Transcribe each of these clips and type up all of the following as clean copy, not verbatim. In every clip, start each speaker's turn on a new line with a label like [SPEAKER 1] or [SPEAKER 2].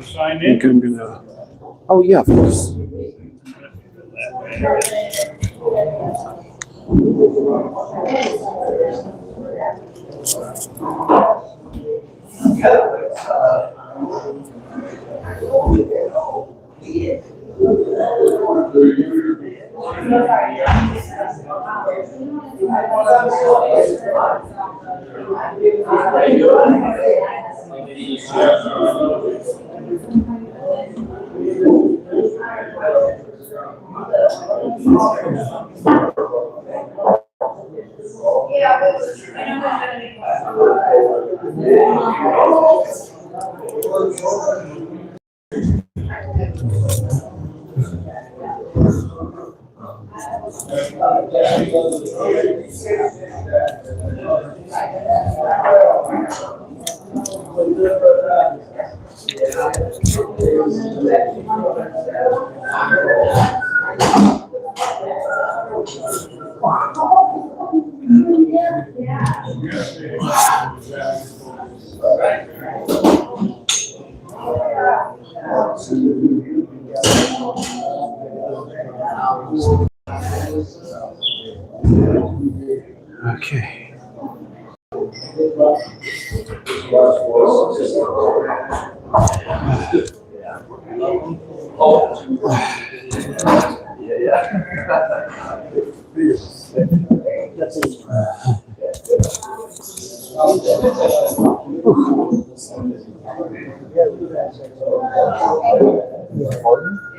[SPEAKER 1] Sign in.
[SPEAKER 2] Oh yeah, of course. Okay.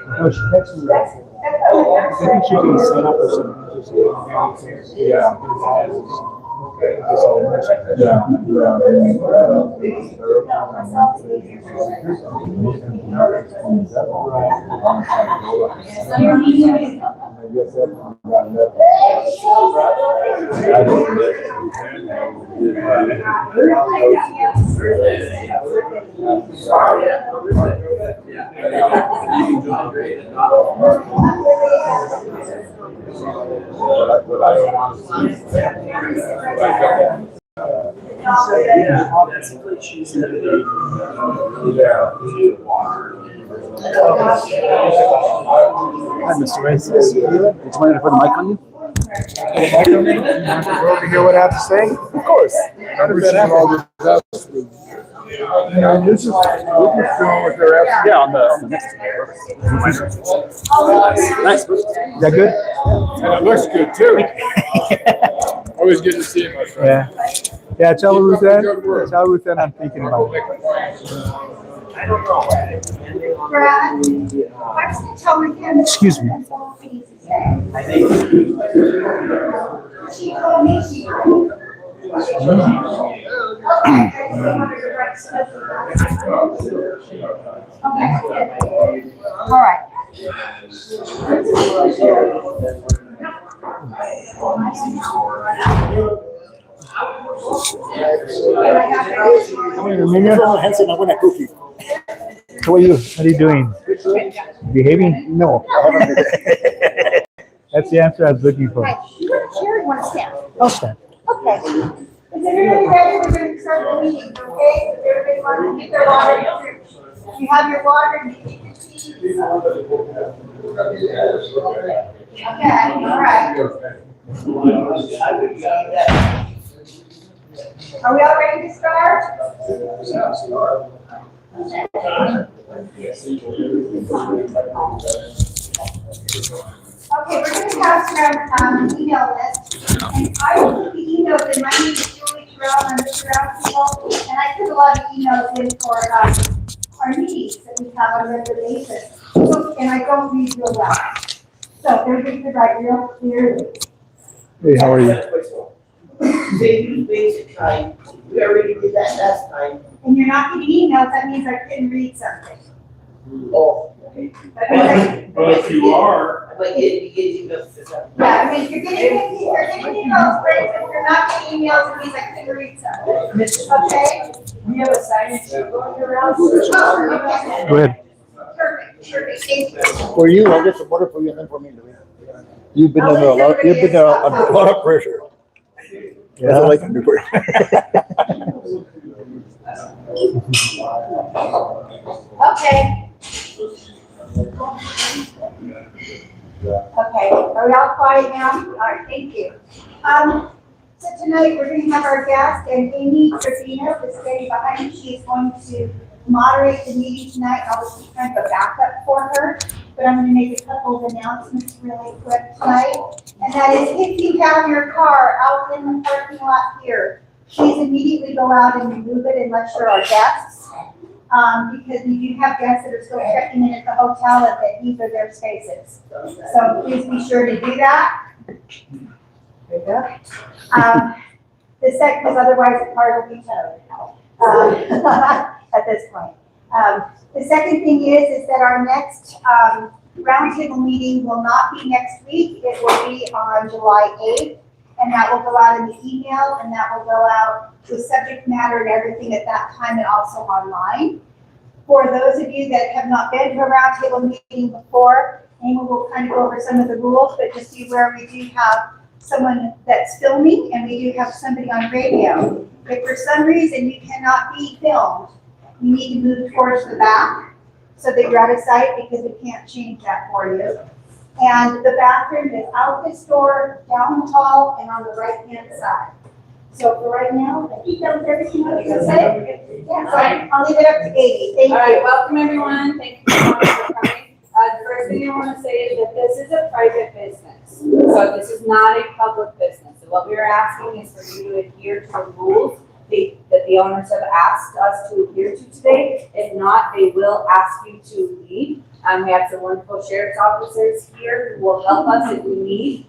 [SPEAKER 2] No, she texted me. I think she can sign up or something. Yeah. Hi, Mr. Reyes. Would you mind if I put the mic on you?
[SPEAKER 3] You want to hear what I have to say?
[SPEAKER 2] Of course.
[SPEAKER 3] How does that happen? This is doing what they're asking.
[SPEAKER 2] Yeah, on the next. Nice. Is that good?
[SPEAKER 3] And it looks good too. Always good to see you, my friend.
[SPEAKER 4] Yeah, tell Ruth I'm thinking about it. Excuse me.
[SPEAKER 5] All right.
[SPEAKER 4] How are you doing? Behaving? No. That's the answer I was looking for.
[SPEAKER 5] Right. Here, you want to stand?
[SPEAKER 4] I'll stand.
[SPEAKER 5] Okay. Is everybody ready? We're going to start the meeting, okay? Is everybody want to get their water? You have your water, you take your tea. Okay, all right. Are we all ready to start? Okay, we're going to pass around an email list. And I will put the emails in. My name is Julie Terrell, and I'm the Terrell people. And I put a lot of emails in for our meetings that we have on a regular basis. So, and I don't read real well. So they're going to write real clearly.
[SPEAKER 4] Hey, how are you?
[SPEAKER 6] They use basic time. We already did that last time.
[SPEAKER 5] And you're not getting emails, that means I couldn't read something.
[SPEAKER 6] Oh.
[SPEAKER 5] That means
[SPEAKER 1] But if you are,
[SPEAKER 6] But it gives you the system.
[SPEAKER 5] Yeah, I mean, you're getting emails, great, but you're not getting emails, it means I couldn't read some. Okay?
[SPEAKER 6] We have a sign going around.
[SPEAKER 5] Oh, okay.
[SPEAKER 4] Go ahead.
[SPEAKER 5] Perfect, thank you.
[SPEAKER 3] For you, I'll get some water for you and then for me, Louis. You've been under a lot of pressure. That's all I can do for you.
[SPEAKER 5] Okay. Okay, are we all quiet now? All right, thank you. So tonight, we're going to have our guest, and Amy Trevino is standing behind me. She is going to moderate the meeting tonight. I'll just be kind of a backup for her, but I'm going to make a couple of announcements really quick tonight. And that is, if you have your car out in the parking lot here, please immediately go out and remove it unless you're our guests. Because we do have guests that are still checking in at the hotel and that these are their spaces. So please be sure to do that. There you go. The second, because otherwise the car will be towed at this point. The second thing is that our next roundtable meeting will not be next week. It will be on July 8th, and that will go out in the email, and that will go out with subject matter and everything at that time, and also online. For those of you that have not been to a roundtable meeting before, Amy will kind of go over some of the rules, but just be aware we do have someone that's filming, and we do have somebody on radio. If for some reason you cannot be filmed, you need to move towards the back so that you're out of sight, because we can't change that for you. And the bathroom is out this door, down the hall, and on the right-hand side. So for right now, I think that was everything I was gonna say. Yeah, so I'll leave it up to Amy. Thank
[SPEAKER 1] All right,
[SPEAKER 5] you.
[SPEAKER 1] welcome everyone. Thank you so much for coming. The first thing I want to say is that this is a private business. So this is not a public business. So what we are asking is for you to adhere to the rules that the owners have asked us to adhere to today. If not, they will ask you to leave. We have some wonderful sheriff's officers here who will help us if we need.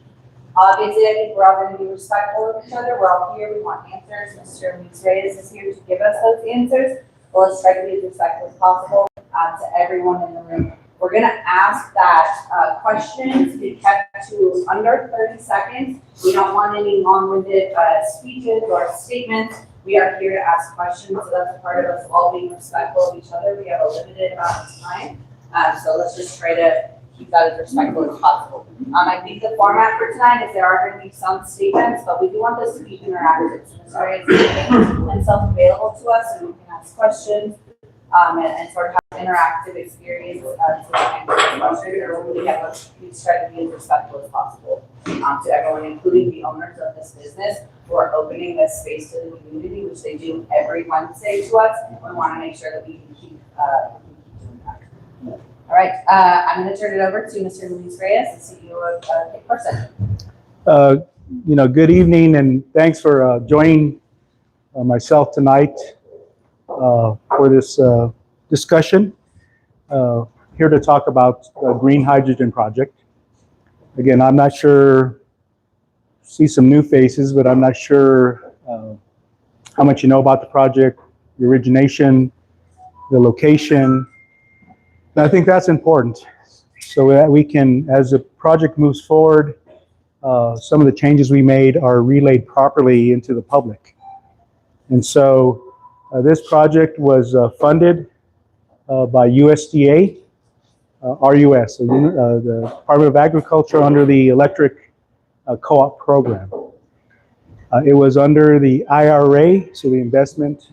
[SPEAKER 1] Obviously, I think we're all going to be respectful of each other. We're all here. We want answers. Mr. Luis Reyes is here to give us those answers. Well, let's try to be as respectful as possible to everyone in the room. We're going to ask that questions be kept to under 30 seconds. We don't want any long-winded speeches or statements. We are here to ask questions, so that's a part of us all being respectful of each other. We have a limited amount of time, so let's just try to keep that as respectful as possible. I think the format for tonight is there are going to be some statements, but we do want this to be interactive. So this area is making itself available to us, so we can ask questions and sort of have an interactive experience so we can answer questions, or we try to be as respectful as possible to everyone, including the owners of this business who are opening this space to the community, which they do every Wednesday to us. We want to make sure that we can keep doing that. All right, I'm going to turn it over to Mr. Luis Reyes, the CEO of Person.
[SPEAKER 4] Good evening, and thanks for joining myself tonight for this discussion. Here to talk about the green hydrogen project. Again, I'm not sure, see some new faces, but I'm not sure how much you know about the project, the origination, the location. And I think that's important so that we can, as the project moves forward, some of the changes we made are relayed properly into the public. And so this project was funded by USDA, RUS, the Department of Agriculture, under the electric co-op program. It was under the IRA, so the investment,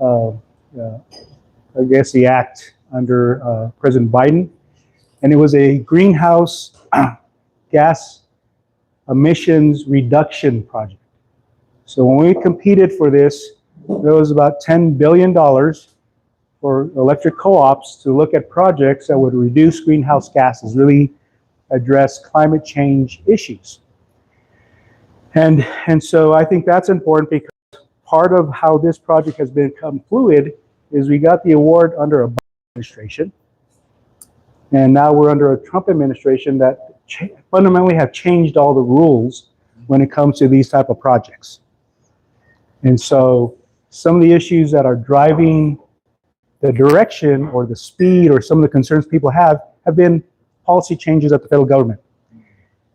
[SPEAKER 4] the act under President Biden, and it was a greenhouse gas emissions reduction project. So when we competed for this, there was about $10 billion for electric co-ops to look at projects that would reduce greenhouse gases, really address climate change issues. And so I think that's important, because part of how this project has become fluid is we got the award under a Biden administration, and now we're under a Trump administration that fundamentally have changed all the rules when it comes to these type of projects. And so some of the issues that are driving the direction or the speed or some of the concerns people have been policy changes at the federal government.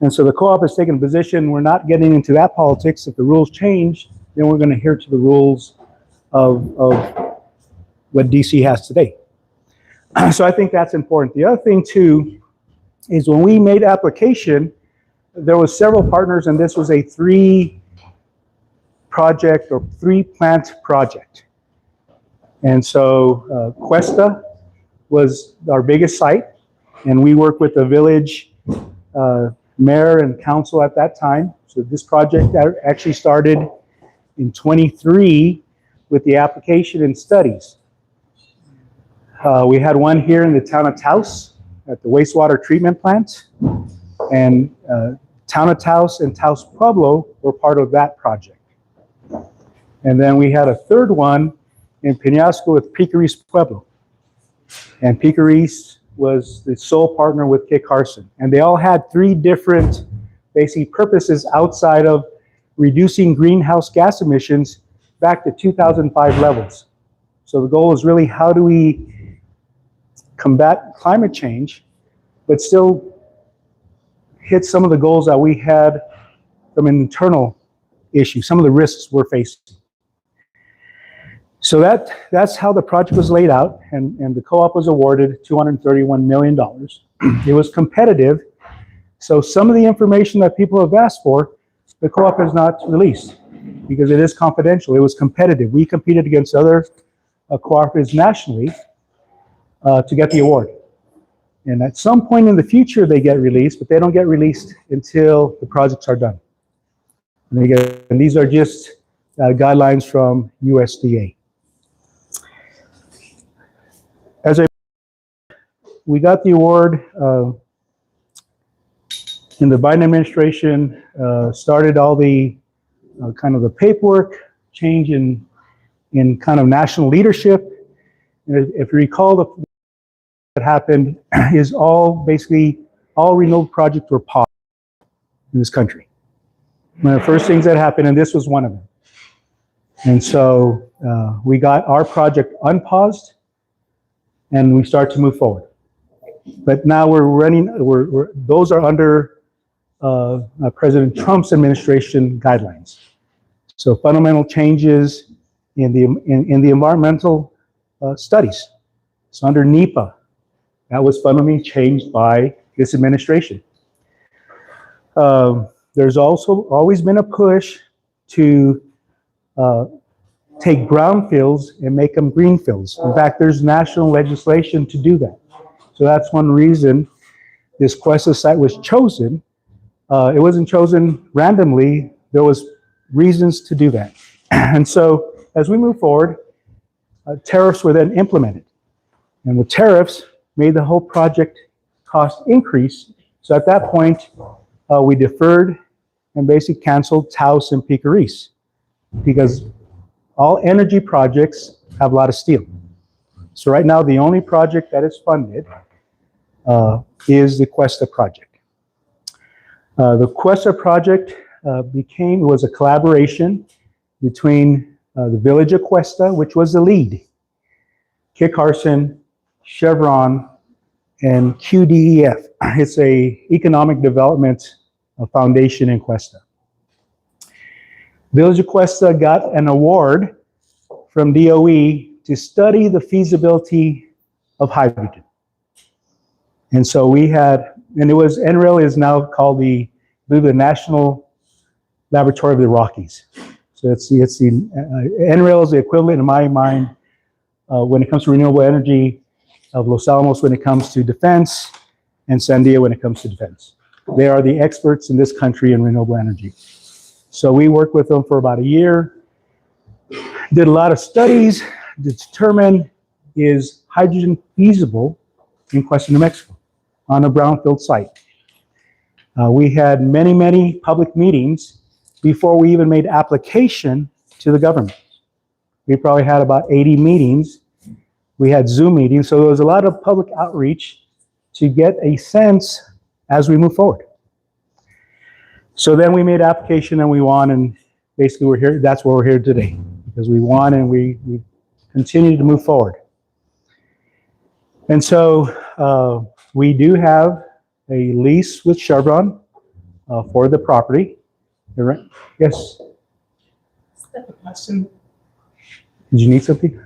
[SPEAKER 4] And so the co-op has taken a position, we're not getting into that politics. If the rules change, then we're going to adhere to the rules of what DC has today. So I think that's important. The other thing too is when we made application, there was several partners, and this was a 3-plant project. And so Cuesta was our biggest site, and we worked with the village mayor and council at that time. So this project actually started in 23 with the application and studies. We had one here in the town of Taos at the wastewater treatment plant, and town of Taos and Taos Pueblo were part of that project. And then we had a third one in Peñasco with Picaris Pueblo. And Picaris was the sole partner with Kit Carson. And they all had 3 different basic purposes outside of reducing greenhouse gas emissions back to 2005 levels. So the goal is really how do we combat climate change, but still hit some of the goals that we had from an internal issue, some of the risks we're facing. So that's how the project was laid out, and the co-op was awarded $231 million. It was competitive, so some of the information that people have asked for, the co-op has not released because it is confidential. It was competitive. We competed against other cooperatives nationally to get the award. And at some point in the future, they get released, but they don't get released until the projects are done. And these are just guidelines from USDA. We got the award in the Biden administration, started all the kind of the paperwork change in kind of national leadership. And if you recall, what happened is basically all renewable projects were paused in this country. One of the first things that happened, and this was one of them. And so we got our project unpaused, and we start to move forward. But now we're running, those are under President Trump's administration guidelines. So fundamental changes in the environmental studies. So under NEPA, that was fundamentally changed by this administration. There's also always been a push to take brownfields and make them greenfields. In fact, there's national legislation to do that. So that's one reason this Cuesta site was chosen. It wasn't chosen randomly. There was reasons to do that. And so as we move forward, tariffs were then implemented. And the tariffs made the whole project cost increase. So at that point, we deferred and basically canceled Taos and Picaris because all energy projects have a lot of steel. So right now, the only project that is funded is the Cuesta project. The Cuesta project was a collaboration between the village of Cuesta, which was the lead, Kit Carson, Chevron, and QDEF. It's a economic development foundation in Cuesta. Village of Cuesta got an award from DOE to study the feasibility of hydrogen. And so we had, and it was, NREL is now called the National Laboratory of the Rockies. So NREL is the equivalent in my mind when it comes to renewable energy of Los Alamos when it comes to defense and Sandia when it comes to defense. They are the experts in this country in renewable energy. So we worked with them for about a year, did a lot of studies to determine is hydrogen feasible in Cuesta, New Mexico on a brownfield site. We had many, many public meetings before we even made application to the government. We probably had about 80 meetings. We had Zoom meetings, so there was a lot of public outreach to get a sense as we move forward. So then we made application and we won, and basically we're here. That's why we're here today, because we won and we continue to move forward. And so we do have a lease with Chevron for the property. You're right. Yes.
[SPEAKER 7] I have a question.
[SPEAKER 4] Did you need something?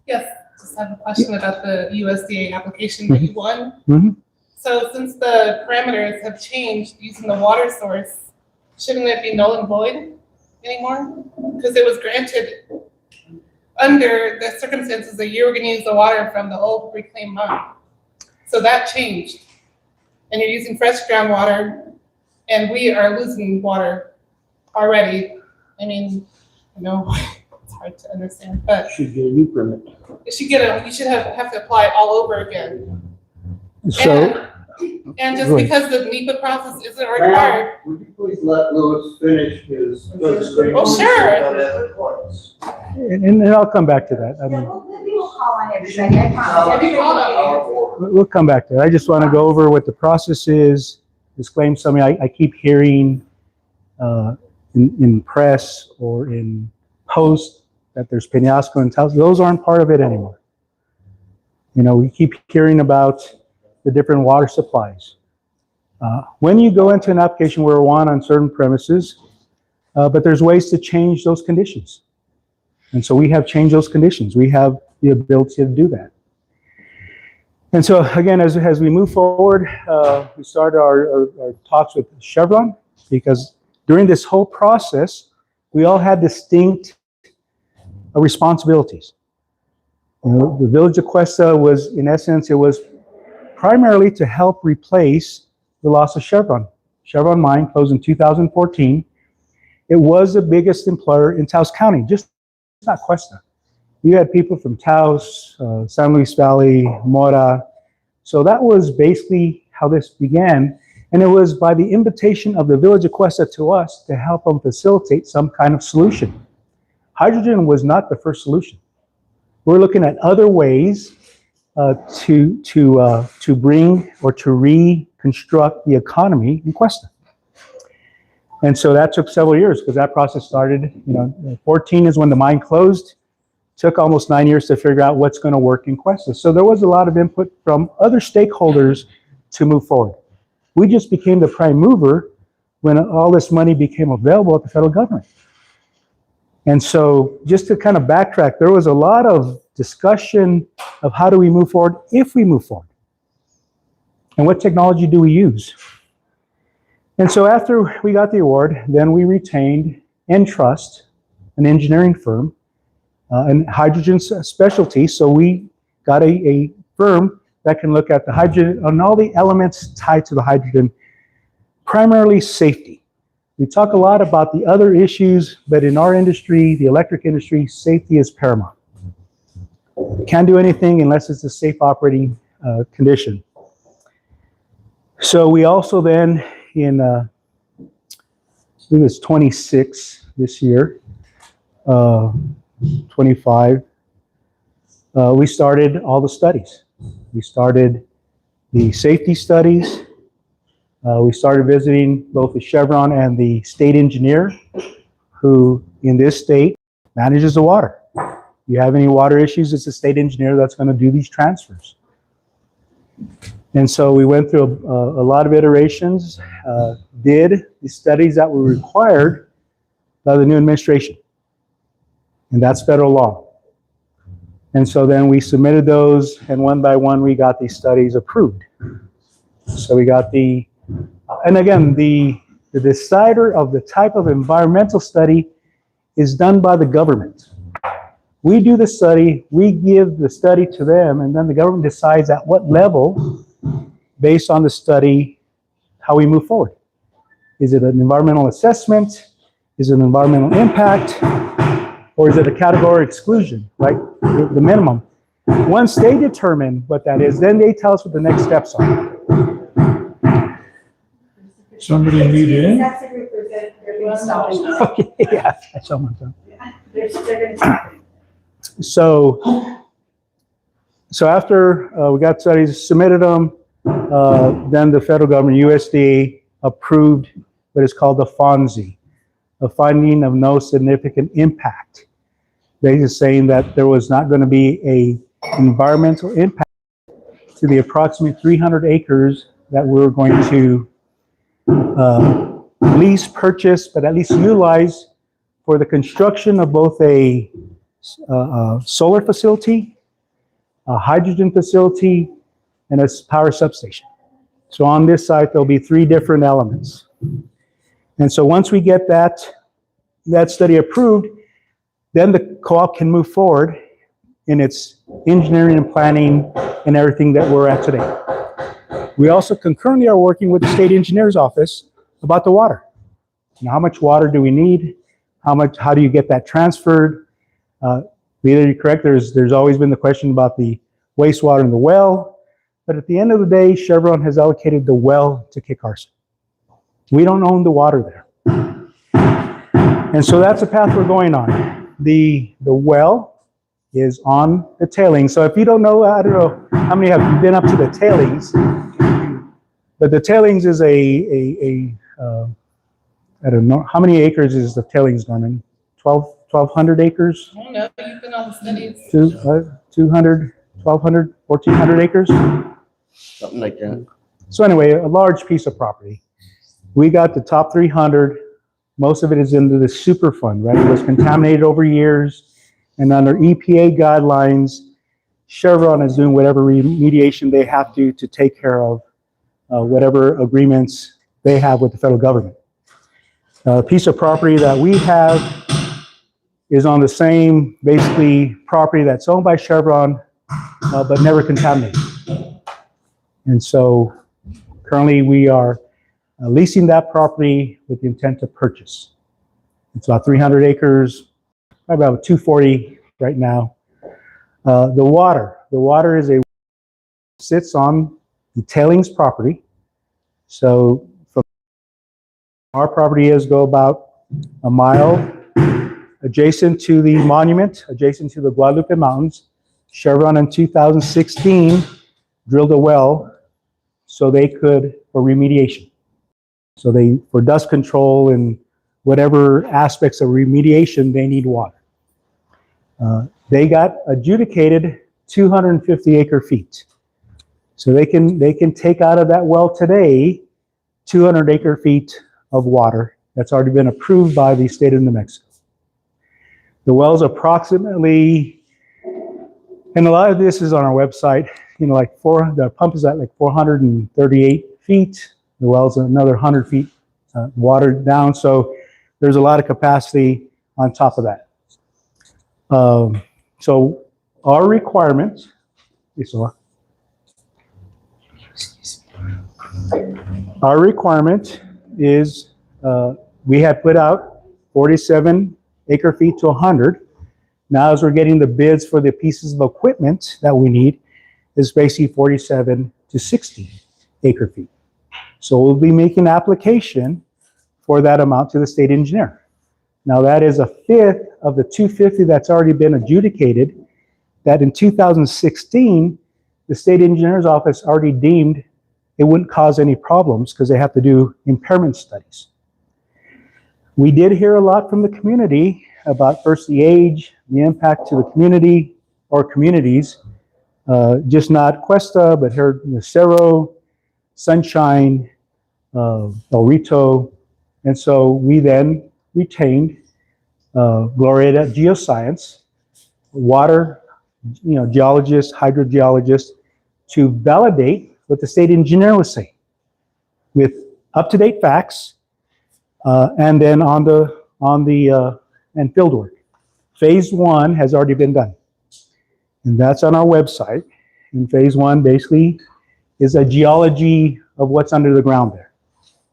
[SPEAKER 7] Yes, just have a question about the USDA application that you won.
[SPEAKER 4] Mhm.
[SPEAKER 7] So since the parameters have changed using the water source, shouldn't it be null and void anymore? Because it was granted under the circumstances that you were gonna use the water from the old reclaimed mine. So that changed. And you're using fresh groundwater, and we are losing water already. I mean, I know it's hard to understand, but
[SPEAKER 2] Should get a new permit.
[SPEAKER 7] you should have to apply all over again.
[SPEAKER 4] So,
[SPEAKER 7] And just
[SPEAKER 4] Go ahead.
[SPEAKER 7] because the NEPA process isn't required,
[SPEAKER 8] Would you please let Louis finish his discussion?
[SPEAKER 7] Oh, sure.
[SPEAKER 8] About ethics points.
[SPEAKER 4] and I'll come back to that. I
[SPEAKER 5] Yeah,
[SPEAKER 4] mean,
[SPEAKER 5] we will call on everybody, I promise.
[SPEAKER 7] Every call on
[SPEAKER 8] Our board.
[SPEAKER 4] we'll come back to that. I just want to go over what the process is, disclaim something I keep hearing in press or in posts that there's Peñasco and Taos. Those aren't part of it anymore. You know, we keep hearing about the different water supplies. When you go into an application, we're one on certain premises, but there's ways to change those conditions. And so we have changed those conditions. We have the ability to do that. And so again, as we move forward, we started our talks with Chevron because during this whole process, we all had distinct responsibilities. You know, the Village of Cuesta was, in essence, it was primarily to help replace the loss of Chevron. Chevron mine closed in 2014. It was the biggest employer in Taos County, just not Cuesta. You had people from Taos, San Luis Valley, Mora. So that was basically how this began. And it was by the invitation of the Village of Cuesta to us to help them facilitate some kind of solution. Hydrogen was not the first solution. We're looking at other ways to bring or to reconstruct the economy in Cuesta. And so that took several years because that process started, 14 is when the mine closed. Took almost 9 years to figure out what's going to work in Cuesta. So there was a lot of input from other stakeholders to move forward. We just became the prime mover when all this money became available at the federal government. And so just to kind of backtrack, there was a lot of discussion of how do we move forward if we move forward? And what technology do we use? And so after we got the award, then we retained Entrust, an engineering firm, and hydrogen specialty. So we got a firm that can look at the hydrogen and all the elements tied to the hydrogen, primarily safety. We talk a lot about the other issues, but in our industry, the electric industry, safety is paramount. Can't do anything unless it's a safe operating condition. So we also then, in I think it's 26 this year, 25, we started all the studies. We started the safety studies. We started visiting both the Chevron and the state engineer, who in this state manages the water. You have any water issues, it's the state engineer that's going to do these transfers. And so we went through a lot of iterations, did the studies that were required by the new administration. And that's federal law. And so then we submitted those, and one by one we got these studies approved. So we got and again, the decider of the type of environmental study is done by the government. We do the study, we give the study to them, and then the government decides at what level, based on the study, how we move forward. Is it an environmental assessment? Is it an environmental impact? Or is it a category exclusion, right? The minimum. Once they determine what that is, then they tell us what the next steps are.
[SPEAKER 2] Somebody need in?
[SPEAKER 5] That's a representative, they're being stopped.
[SPEAKER 4] Okay, yeah, that's all I'm done.
[SPEAKER 5] They're gonna stop.
[SPEAKER 4] So after we got studies, submitted them, then the federal government, USDA, approved what is called the FONSI, a finding of no significant impact. Basically saying that there was not going to be an environmental impact to the approximately 300 acres that we're going to lease, purchase, but at least utilize for the construction of both a solar facility, a hydrogen facility, and a power substation. So on this site, there'll be 3 different elements. And so once we get that study approved, then the co-op can move forward in its engineering and planning and everything that we're at today. We also concurrently are working with the state engineer's office about the water. You know, how much water do we need? How do you get that transferred? Either you're correct, there's always been the question about the wastewater in the well, but at the end of the day, Chevron has allocated the well to Kit Carson. We don't own the water there. And so that's the path we're going on. The well is on the tailings. So if you don't know, I don't know how many have been up to the tailings, but the tailings is I don't know, how many acres is the tailings, Norman? 1,200 acres?
[SPEAKER 7] I don't know, you've been on the studies.
[SPEAKER 4] 200, 1,200, 1,400 acres?
[SPEAKER 9] Something like that.
[SPEAKER 4] So anyway, a large piece of property. We got the top 300. Most of it is into the Superfund, right? It was contaminated over years. And under EPA guidelines, Chevron is doing whatever remediation they have to take care of whatever agreements they have with the federal government. A piece of property that we have is on the same, basically, property that's owned by Chevron, but never contaminated. And so currently we are leasing that property with the intent to purchase. It's about 300 acres, probably about 240 right now. The water is sits on the tailings property. So from our property go about a mile adjacent to the monument, adjacent to the Guadalupe Mountains. Chevron in 2016 drilled a well so they could, for remediation. So for dust control and whatever aspects of remediation, they need water. They got adjudicated 250 acre feet. So they can take out of that well today 200 acre feet of water that's already been approved by the state of New Mexico. The well's approximately, and a lot of this is on our website, you know, the pump is at like 438 feet. The well's another 100 feet watered down. So there's a lot of capacity on top of that. So our requirement, is we had put out 47 acre feet to 100. Now as we're getting the bids for the pieces of equipment that we need, is basically 47 to 60 acre feet. So we'll be making an application for that amount to the state engineer. Now that is a fifth of the 250 that's already been adjudicated, that in 2016, the state engineer's office already deemed it wouldn't cause any problems because they have to do impairment studies. We did hear a lot from the community about first the age, the impact to the community or communities, just not Cuesta, but here Cerro, Sunshine, El Rito. And so we then retained Glorieta Geoscience, water, geologists, hydrogeologists, to validate what the state engineer was saying with up-to-date facts, and then on the field work. Phase 1 has already been done, and that's on our website. And phase 1 basically is a geology of what's under the ground there.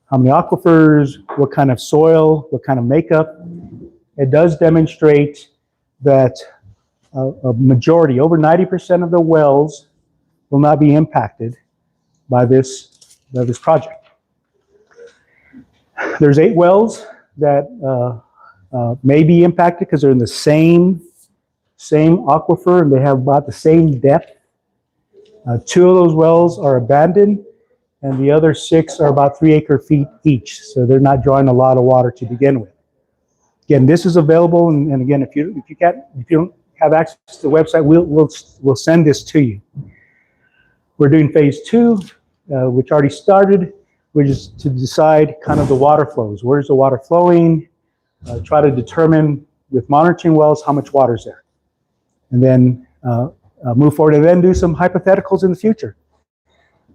[SPEAKER 4] How many aquifers, what kind of soil, what kind of makeup. It does demonstrate that a majority, over 90% of the wells will not be impacted by this project. There's 8 wells that may be impacted because they're in the same aquifer and they have about the same depth. 2 of those wells are abandoned, and the other 6 are about 3 acre feet each, so they're not drawing a lot of water to begin with. Again, this is available, and again, if you don't have access to the website, we'll send this to you. We're doing phase 2. which already started, which is to decide kind of the water flows. Where's the water flowing? Try to determine with monitoring wells how much water is there. And then move forward and then do some hypotheticals in the future.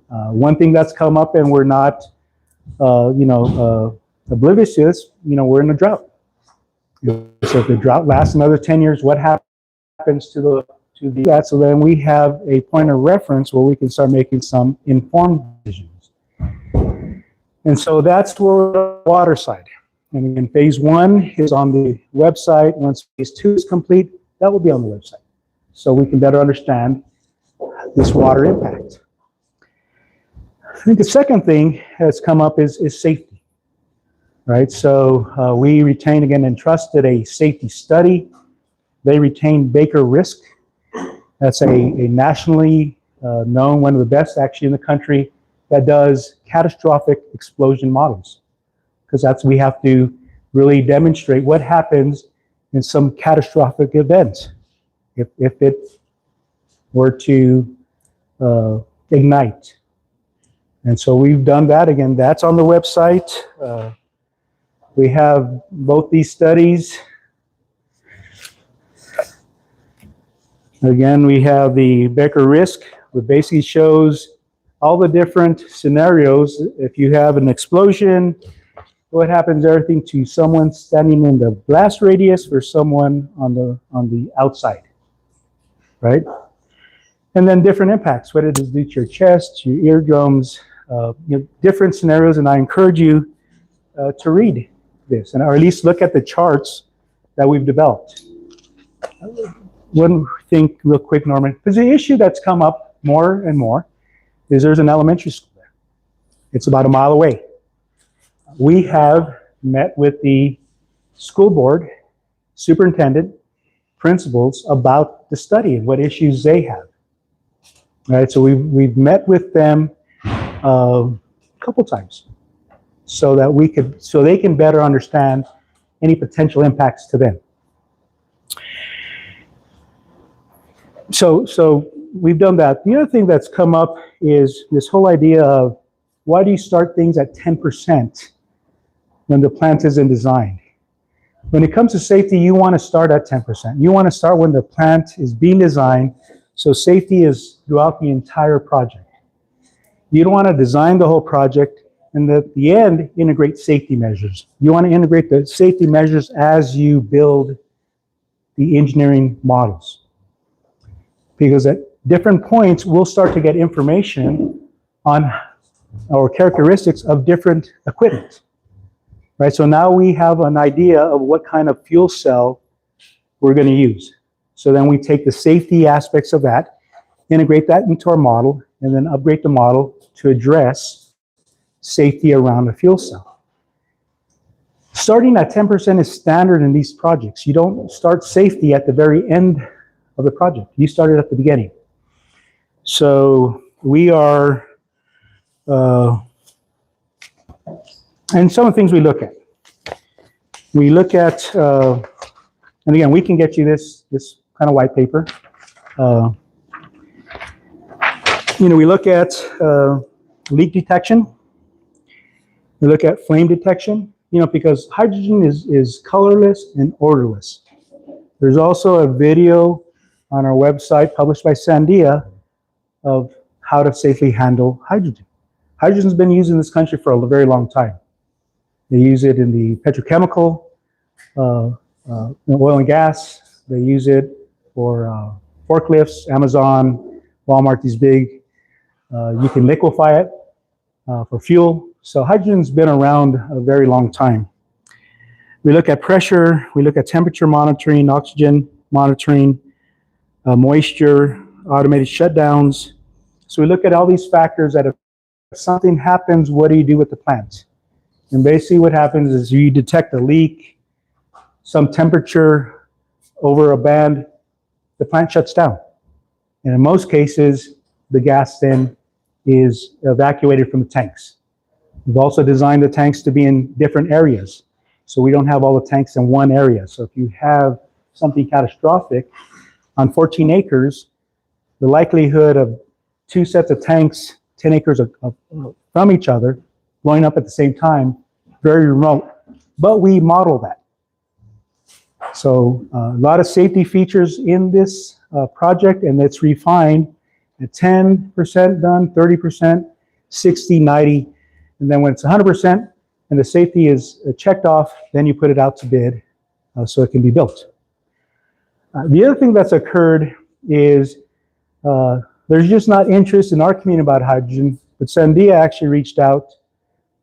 [SPEAKER 4] One thing that's come up and we're not, oblivious to this, we're in a drought. So if the drought lasts another 10 years, what happens to that? So then we have a point of reference where we can start making some informed decisions. And so that's where the water side. And again, phase 1 is on the website. Once phase 2 is complete, that will be on the website. So we can better understand this water impact. I think the second thing that's come up is safety, right? So we retained, again, and trusted a safety study. They retained Baker Risk. That's a nationally known, one of the best actually in the country, that does catastrophic explosion models. Because we have to really demonstrate what happens in some catastrophic event if it were to ignite. And so we've done that. Again, that's on the website. We have both these studies. Again, we have the Becker risk, which basically shows all the different scenarios. If you have an explosion, what happens, everything to someone standing in the blast radius or someone on the outside, right? And then different impacts, what it does to your chest, your eardrums, different scenarios. And I encourage you to read this, or at least look at the charts that we've developed. One thing real quick, Norman, because the issue that's come up more and more is there's an elementary school there. It's about a mile away. We have met with the school board, superintendent, principals about the study and what issues they have. Right, so we've met with them a couple times so that they can better understand any potential impacts to them. So we've done that. The other thing that's come up is this whole idea of why do you start things at 10% when the plant isn't designed? When it comes to safety, you want to start at 10%. You want to start when the plant is being designed, so safety is throughout the entire project. You don't want to design the whole project and at the end integrate safety measures. You want to integrate the safety measures as you build the engineering models. Because at different points, we'll start to get information on our characteristics of different equipment. Right, so now we have an idea of what kind of fuel cell we're going to use. So then we take the safety aspects of that, integrate that into our model, and then upgrade the model to address safety around the fuel cell. Starting at 10% is standard in these projects. You don't start safety at the very end of the project. You start it at the beginning. So we are, and some of the things we look at. We look at, and again, we can get you this kind of white paper. We look at leak detection. We look at flame detection, because hydrogen is colorless and odorless. There's also a video on our website published by Sandia of how to safely handle hydrogen. Hydrogen's been used in this country for a very long time. They use it in the petrochemical, oil and gas. They use it for forklifts, Amazon, Walmart, these big. You can liquefy it for fuel. So hydrogen's been around a very long time. We look at pressure, we look at temperature monitoring, oxygen monitoring, moisture, automated shutdowns. So we look at all these factors that if something happens, what do you do with the plant? And basically what happens is you detect a leak, some temperature over a band, the plant shuts down. And in most cases, the gas then is evacuated from the tanks. We've also designed the tanks to be in different areas. So we don't have all the tanks in one area. So if you have something catastrophic on 14 acres, the likelihood of 2 sets of tanks 10 acres from each other, blowing up at the same time, very remote. But we model that. So a lot of safety features in this project, and it's refined at 10% done, 30%, 60, 90, and then when it's 100% and the safety is checked off, then you put it out to bid so it can be built. The other thing that's occurred is there's just not interest in our community about hydrogen, but Sandia actually reached out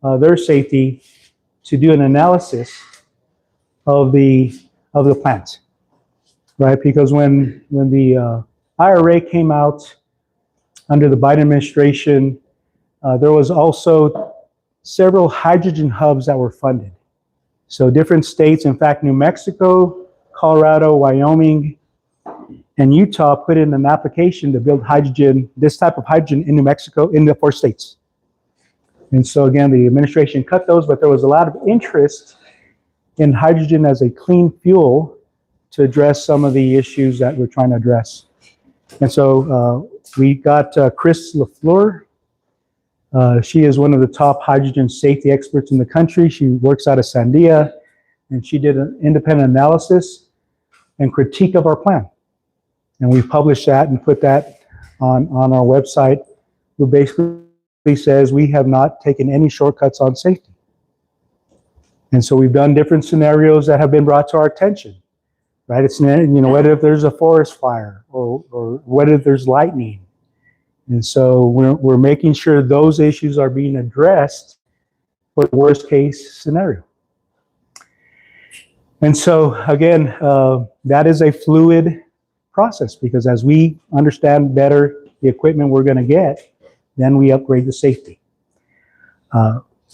[SPEAKER 4] their safety to do an analysis of the plant, right? Because when the IRA came out under the Biden administration, there was also several hydrogen hubs that were funded. So different states, in fact, New Mexico, Colorado, Wyoming, and Utah put in an application to build hydrogen, this type of hydrogen in New Mexico, in the 4 states. And so again, the administration cut those, but there was a lot of interest in hydrogen as a clean fuel to address some of the issues that we're trying to address. And so we got Chris LaFleur. She is one of the top hydrogen safety experts in the country. She works out of Sandia, and she did an independent analysis and critique of our plan. And we published that and put that on our website, who basically says we have not taken any shortcuts on safety. And so we've done different scenarios that have been brought to our attention, right? It's, what if there's a forest fire, or what if there's lightning? And so we're making sure those issues are being addressed for the worst case scenario. And so again, that is a fluid process, because as we understand better the equipment we're going to get, then we upgrade the safety.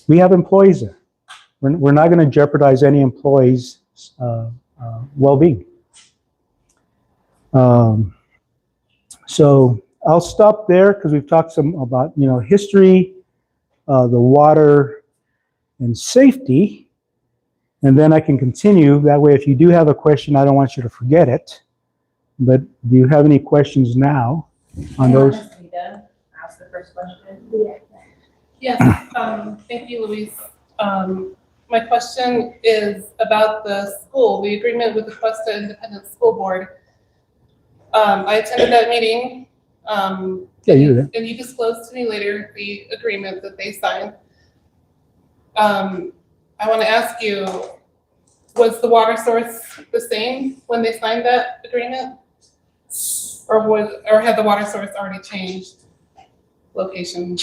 [SPEAKER 4] We have employees there. We're not going to jeopardize any employees' well-being. So I'll stop there because we've talked some about history, the water, and safety, and then I can continue. That way, if you do have a question, I don't want you to forget it. But do you have any questions now on those?
[SPEAKER 7] Ask the first question. Yes. Thank you, Luis. My question is about the school, the agreement with the Cuesta Independent School Board. I attended that meeting.
[SPEAKER 4] Yeah, you were there.
[SPEAKER 7] And you disclosed to me later the agreement that they signed. I want to ask you, was the water source the same when they signed that agreement? Or had the water source already changed location?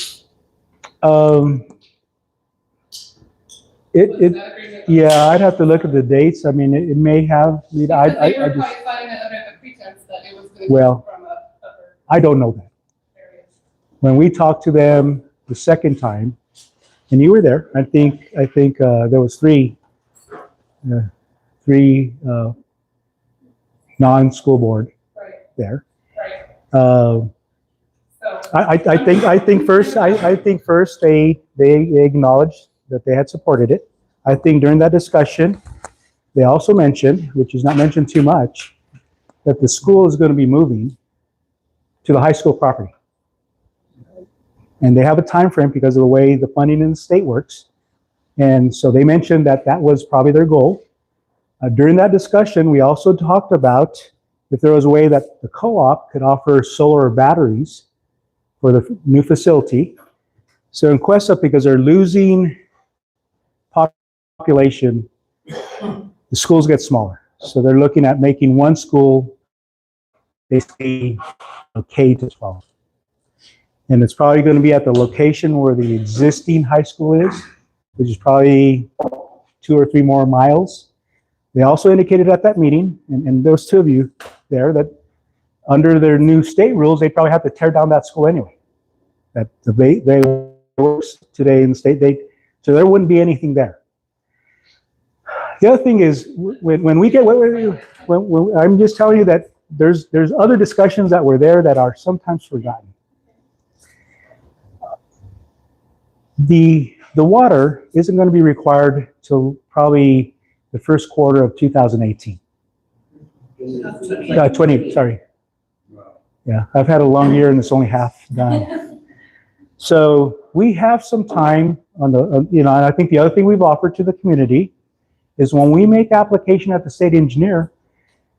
[SPEAKER 4] Yeah, I'd have to look at the dates. I mean, it may have.
[SPEAKER 7] They were probably signing it under the pretense that it was going to come from a upper
[SPEAKER 4] I don't know that.
[SPEAKER 7] area.
[SPEAKER 4] When we talked to them the second time, and you were there, I think there was three non-school board there.
[SPEAKER 7] Right.
[SPEAKER 4] I think first they acknowledged that they had supported it. I think during that discussion, they also mentioned, which is not mentioned too much, that the school is going to be moving to the high school property. And they have a time frame because of the way the funding in the state works. And so they mentioned that that was probably their goal. During that discussion, we also talked about if there was a way that the co-op could offer solar batteries for the new facility. So in Cuesta, because they're losing population, the schools get smaller. So they're looking at making one school basically K to 12. And it's probably going to be at the location where the existing high school is, which is probably 2 or 3 more miles. They also indicated at that meeting, and there was 2 of you there, that under their new state rules, they probably have to tear down that school anyway. That they works today in the state, so there wouldn't be anything there. The other thing is, when we get, when I'm just telling you that there's other discussions that were there that are sometimes forgotten. The water isn't going to be required till probably the first quarter of 2018. 20, sorry. Yeah, I've had a long year and it's only half done. So we have some time on the, and I think the other thing we've offered to the community is when we make application at the state engineer,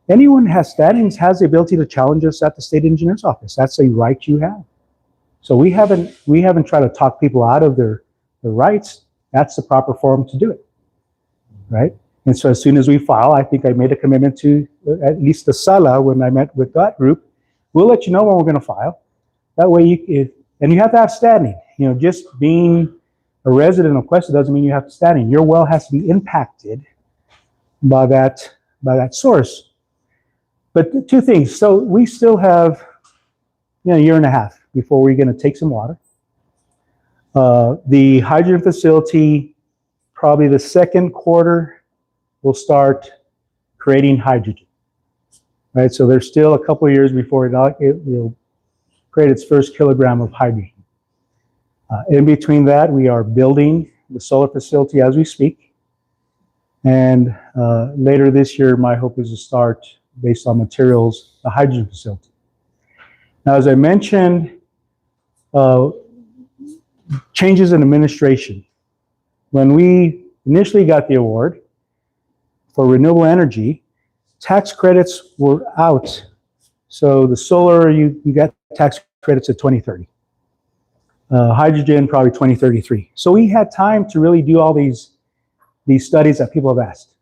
[SPEAKER 4] anyone who has standings has the ability to challenge us at the state engineer's office. That's a right you have. So we haven't tried to talk people out of their rights. That's the proper forum to do it, right? And so as soon as we file, I think I made a commitment to at least the Sala when I met with that group. We'll let you know when we're going to file. That way, and you have to have standing. Just being a resident of Cuesta doesn't mean you have standing. Your well has to be impacted by that source. But two things. So we still have a year and a half before we're going to take some water. The hydrogen facility, probably the second quarter, will start creating hydrogen. Right, so there's still a couple of years before it will create its first kilogram of hydrogen. In between that, we are building the solar facility as we speak. And later this year, my hope is to start, based on materials, the hydrogen facility. Now, as I mentioned, changes in administration. When we initially got the award for renewable energy, tax credits were out. So the solar, you got tax credits at 2030. Hydrogen, probably 2033. So we had time to really do all these studies that people have asked,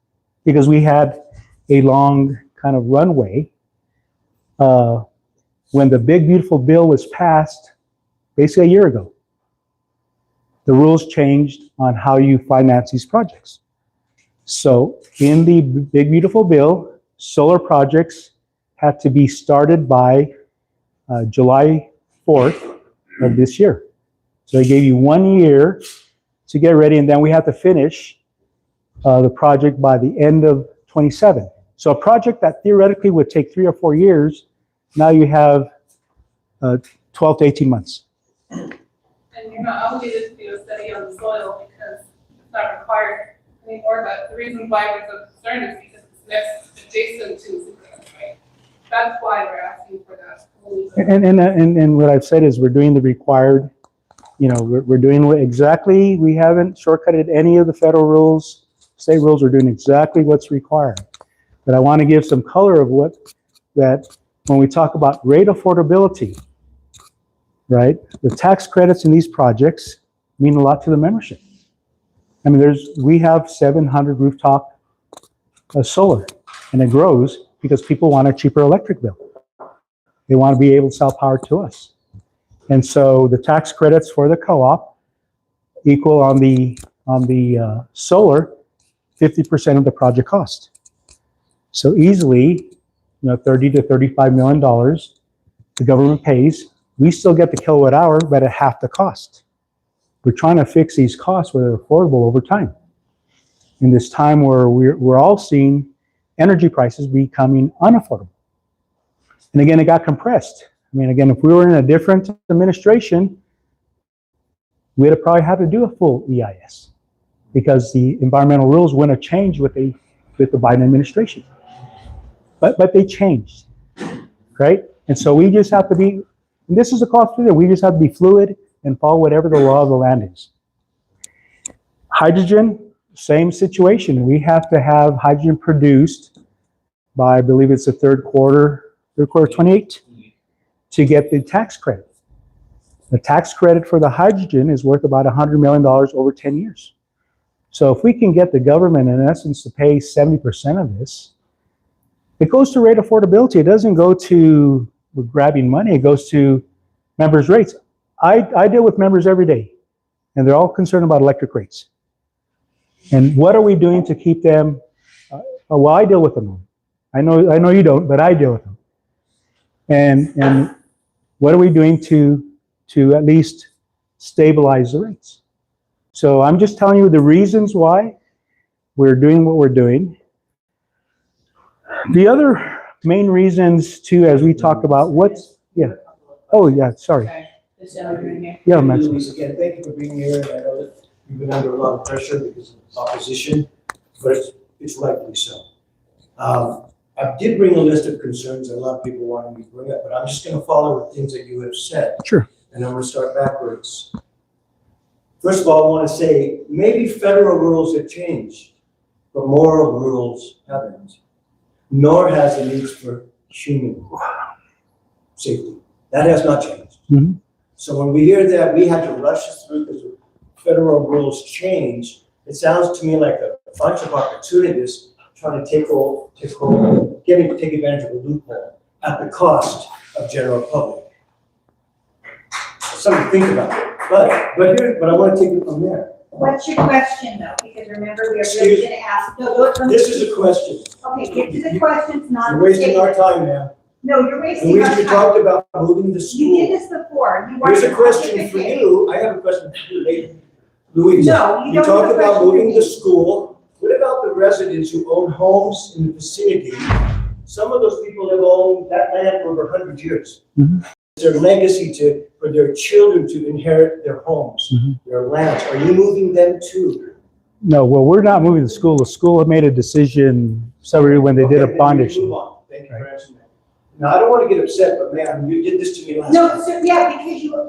[SPEAKER 4] because we had a long kind of runway. When the big, beautiful bill was passed, basically a year ago, the rules changed on how you finance these projects. So in the big, beautiful bill, solar projects had to be started by July 4th of this year. So they gave you 1 year to get ready, and then we have to finish the project by the end of 27. So a project that theoretically would take 3 or 4 years, now you have 12 to 18 months.
[SPEAKER 7] And you're not obligated to do a study on the soil because it's not required anymore, but the reason why we're so concerned is because it's next adjacent to Superfund, right? That's why we're asking for that.
[SPEAKER 4] And what I've said is we're doing the required, we're doing exactly, we haven't shortcutted any of the federal rules, state rules, we're doing exactly what's required. But I want to give some color of that when we talk about rate affordability, right? The tax credits in these projects mean a lot to the membership. I mean, we have 700 rooftop solar, and it grows because people want a cheaper electric bill. They want to be able to sell power to us. And so the tax credits for the co-op equal on the solar 50% of the project cost. So easily, $30 to $35 million the government pays. We still get the kilowatt hour, but at half the cost. We're trying to fix these costs where they're affordable over time. In this time where we're all seeing energy prices becoming unaffordable. And again, it got compressed. I mean, again, if we were in a different administration, we'd have probably had to do a full EIS because the environmental rules wouldn't have changed with the Biden administration. But they changed, right? And so we just have to be, and this is a cost through there, we just have to be fluid and follow whatever the law of the land is. Hydrogen, same situation. We have to have hydrogen produced by, I believe it's the third quarter 28 to get the tax credit. The tax credit for the hydrogen is worth about $100 million over 10 years. So if we can get the government, in essence, to pay 70% of this, it goes to rate affordability. It doesn't go to grabbing money. It goes to members' rates. I deal with members every day, and they're all concerned about electric rates. And what are we doing to keep them? Well, I deal with them. I know you don't, but I deal with them. And what are we doing to at least stabilize the rates? So I'm just telling you the reasons why we're doing what we're doing. The other main reasons too, as we talked about, sorry. Yeah, Maxwell.
[SPEAKER 2] Again, thank you for being here. I know that you've been under a lot of pressure because of opposition, but it's rightfully so. I did bring a list of concerns that a lot of people wanted me to bring up, but I'm just going to follow the things that you have said.
[SPEAKER 4] Sure.
[SPEAKER 2] and I'm gonna start backwards. First of all, I wanna say, maybe federal rules have changed, but moral rules haven't. Nor has the needs for human safety. That has not changed.
[SPEAKER 4] Mhm.
[SPEAKER 2] So when we hear that we had to rush through because federal rules changed, it sounds to me like a bunch of opportunities trying to take advantage of a loophole at the cost of general public. Something to think about. But I want to take it from there.
[SPEAKER 5] What's your question though? Because remember, we are
[SPEAKER 2] Excuse-
[SPEAKER 5] really gonna ask, no, don't.
[SPEAKER 2] This is a question.
[SPEAKER 5] Okay, get to the questions, not
[SPEAKER 2] You're
[SPEAKER 5] the
[SPEAKER 2] wasting our
[SPEAKER 5] statement.
[SPEAKER 2] time now.
[SPEAKER 5] No, you're wasting
[SPEAKER 2] Luis,
[SPEAKER 5] our
[SPEAKER 2] you
[SPEAKER 5] time.
[SPEAKER 2] talked about moving the
[SPEAKER 5] You did
[SPEAKER 2] school.
[SPEAKER 5] this before. You
[SPEAKER 2] Here's a
[SPEAKER 5] wanted to
[SPEAKER 2] question for
[SPEAKER 5] pontificate.
[SPEAKER 2] you. I have a question for you later. Luis,
[SPEAKER 5] No, you
[SPEAKER 2] you
[SPEAKER 5] don't have
[SPEAKER 2] talked
[SPEAKER 5] a
[SPEAKER 2] about
[SPEAKER 5] question for
[SPEAKER 2] moving
[SPEAKER 5] me.
[SPEAKER 2] the school. What about the residents who own homes in the vicinity? Some of those people have owned that land for over 100 years.
[SPEAKER 4] Mhm.
[SPEAKER 2] It's their legacy for their children to inherit their homes,
[SPEAKER 4] Mhm.
[SPEAKER 2] their lands. Are you moving them too?
[SPEAKER 4] No, well, we're not moving the school. The school had made a decision several when they did a
[SPEAKER 2] Okay, then
[SPEAKER 4] bond
[SPEAKER 2] we
[SPEAKER 4] issue.
[SPEAKER 2] move on. Thank you for answering that. Now, I don't want to get upset, but ma'am, you did this to me last
[SPEAKER 5] No,
[SPEAKER 2] time.
[SPEAKER 5] so, yeah, because you are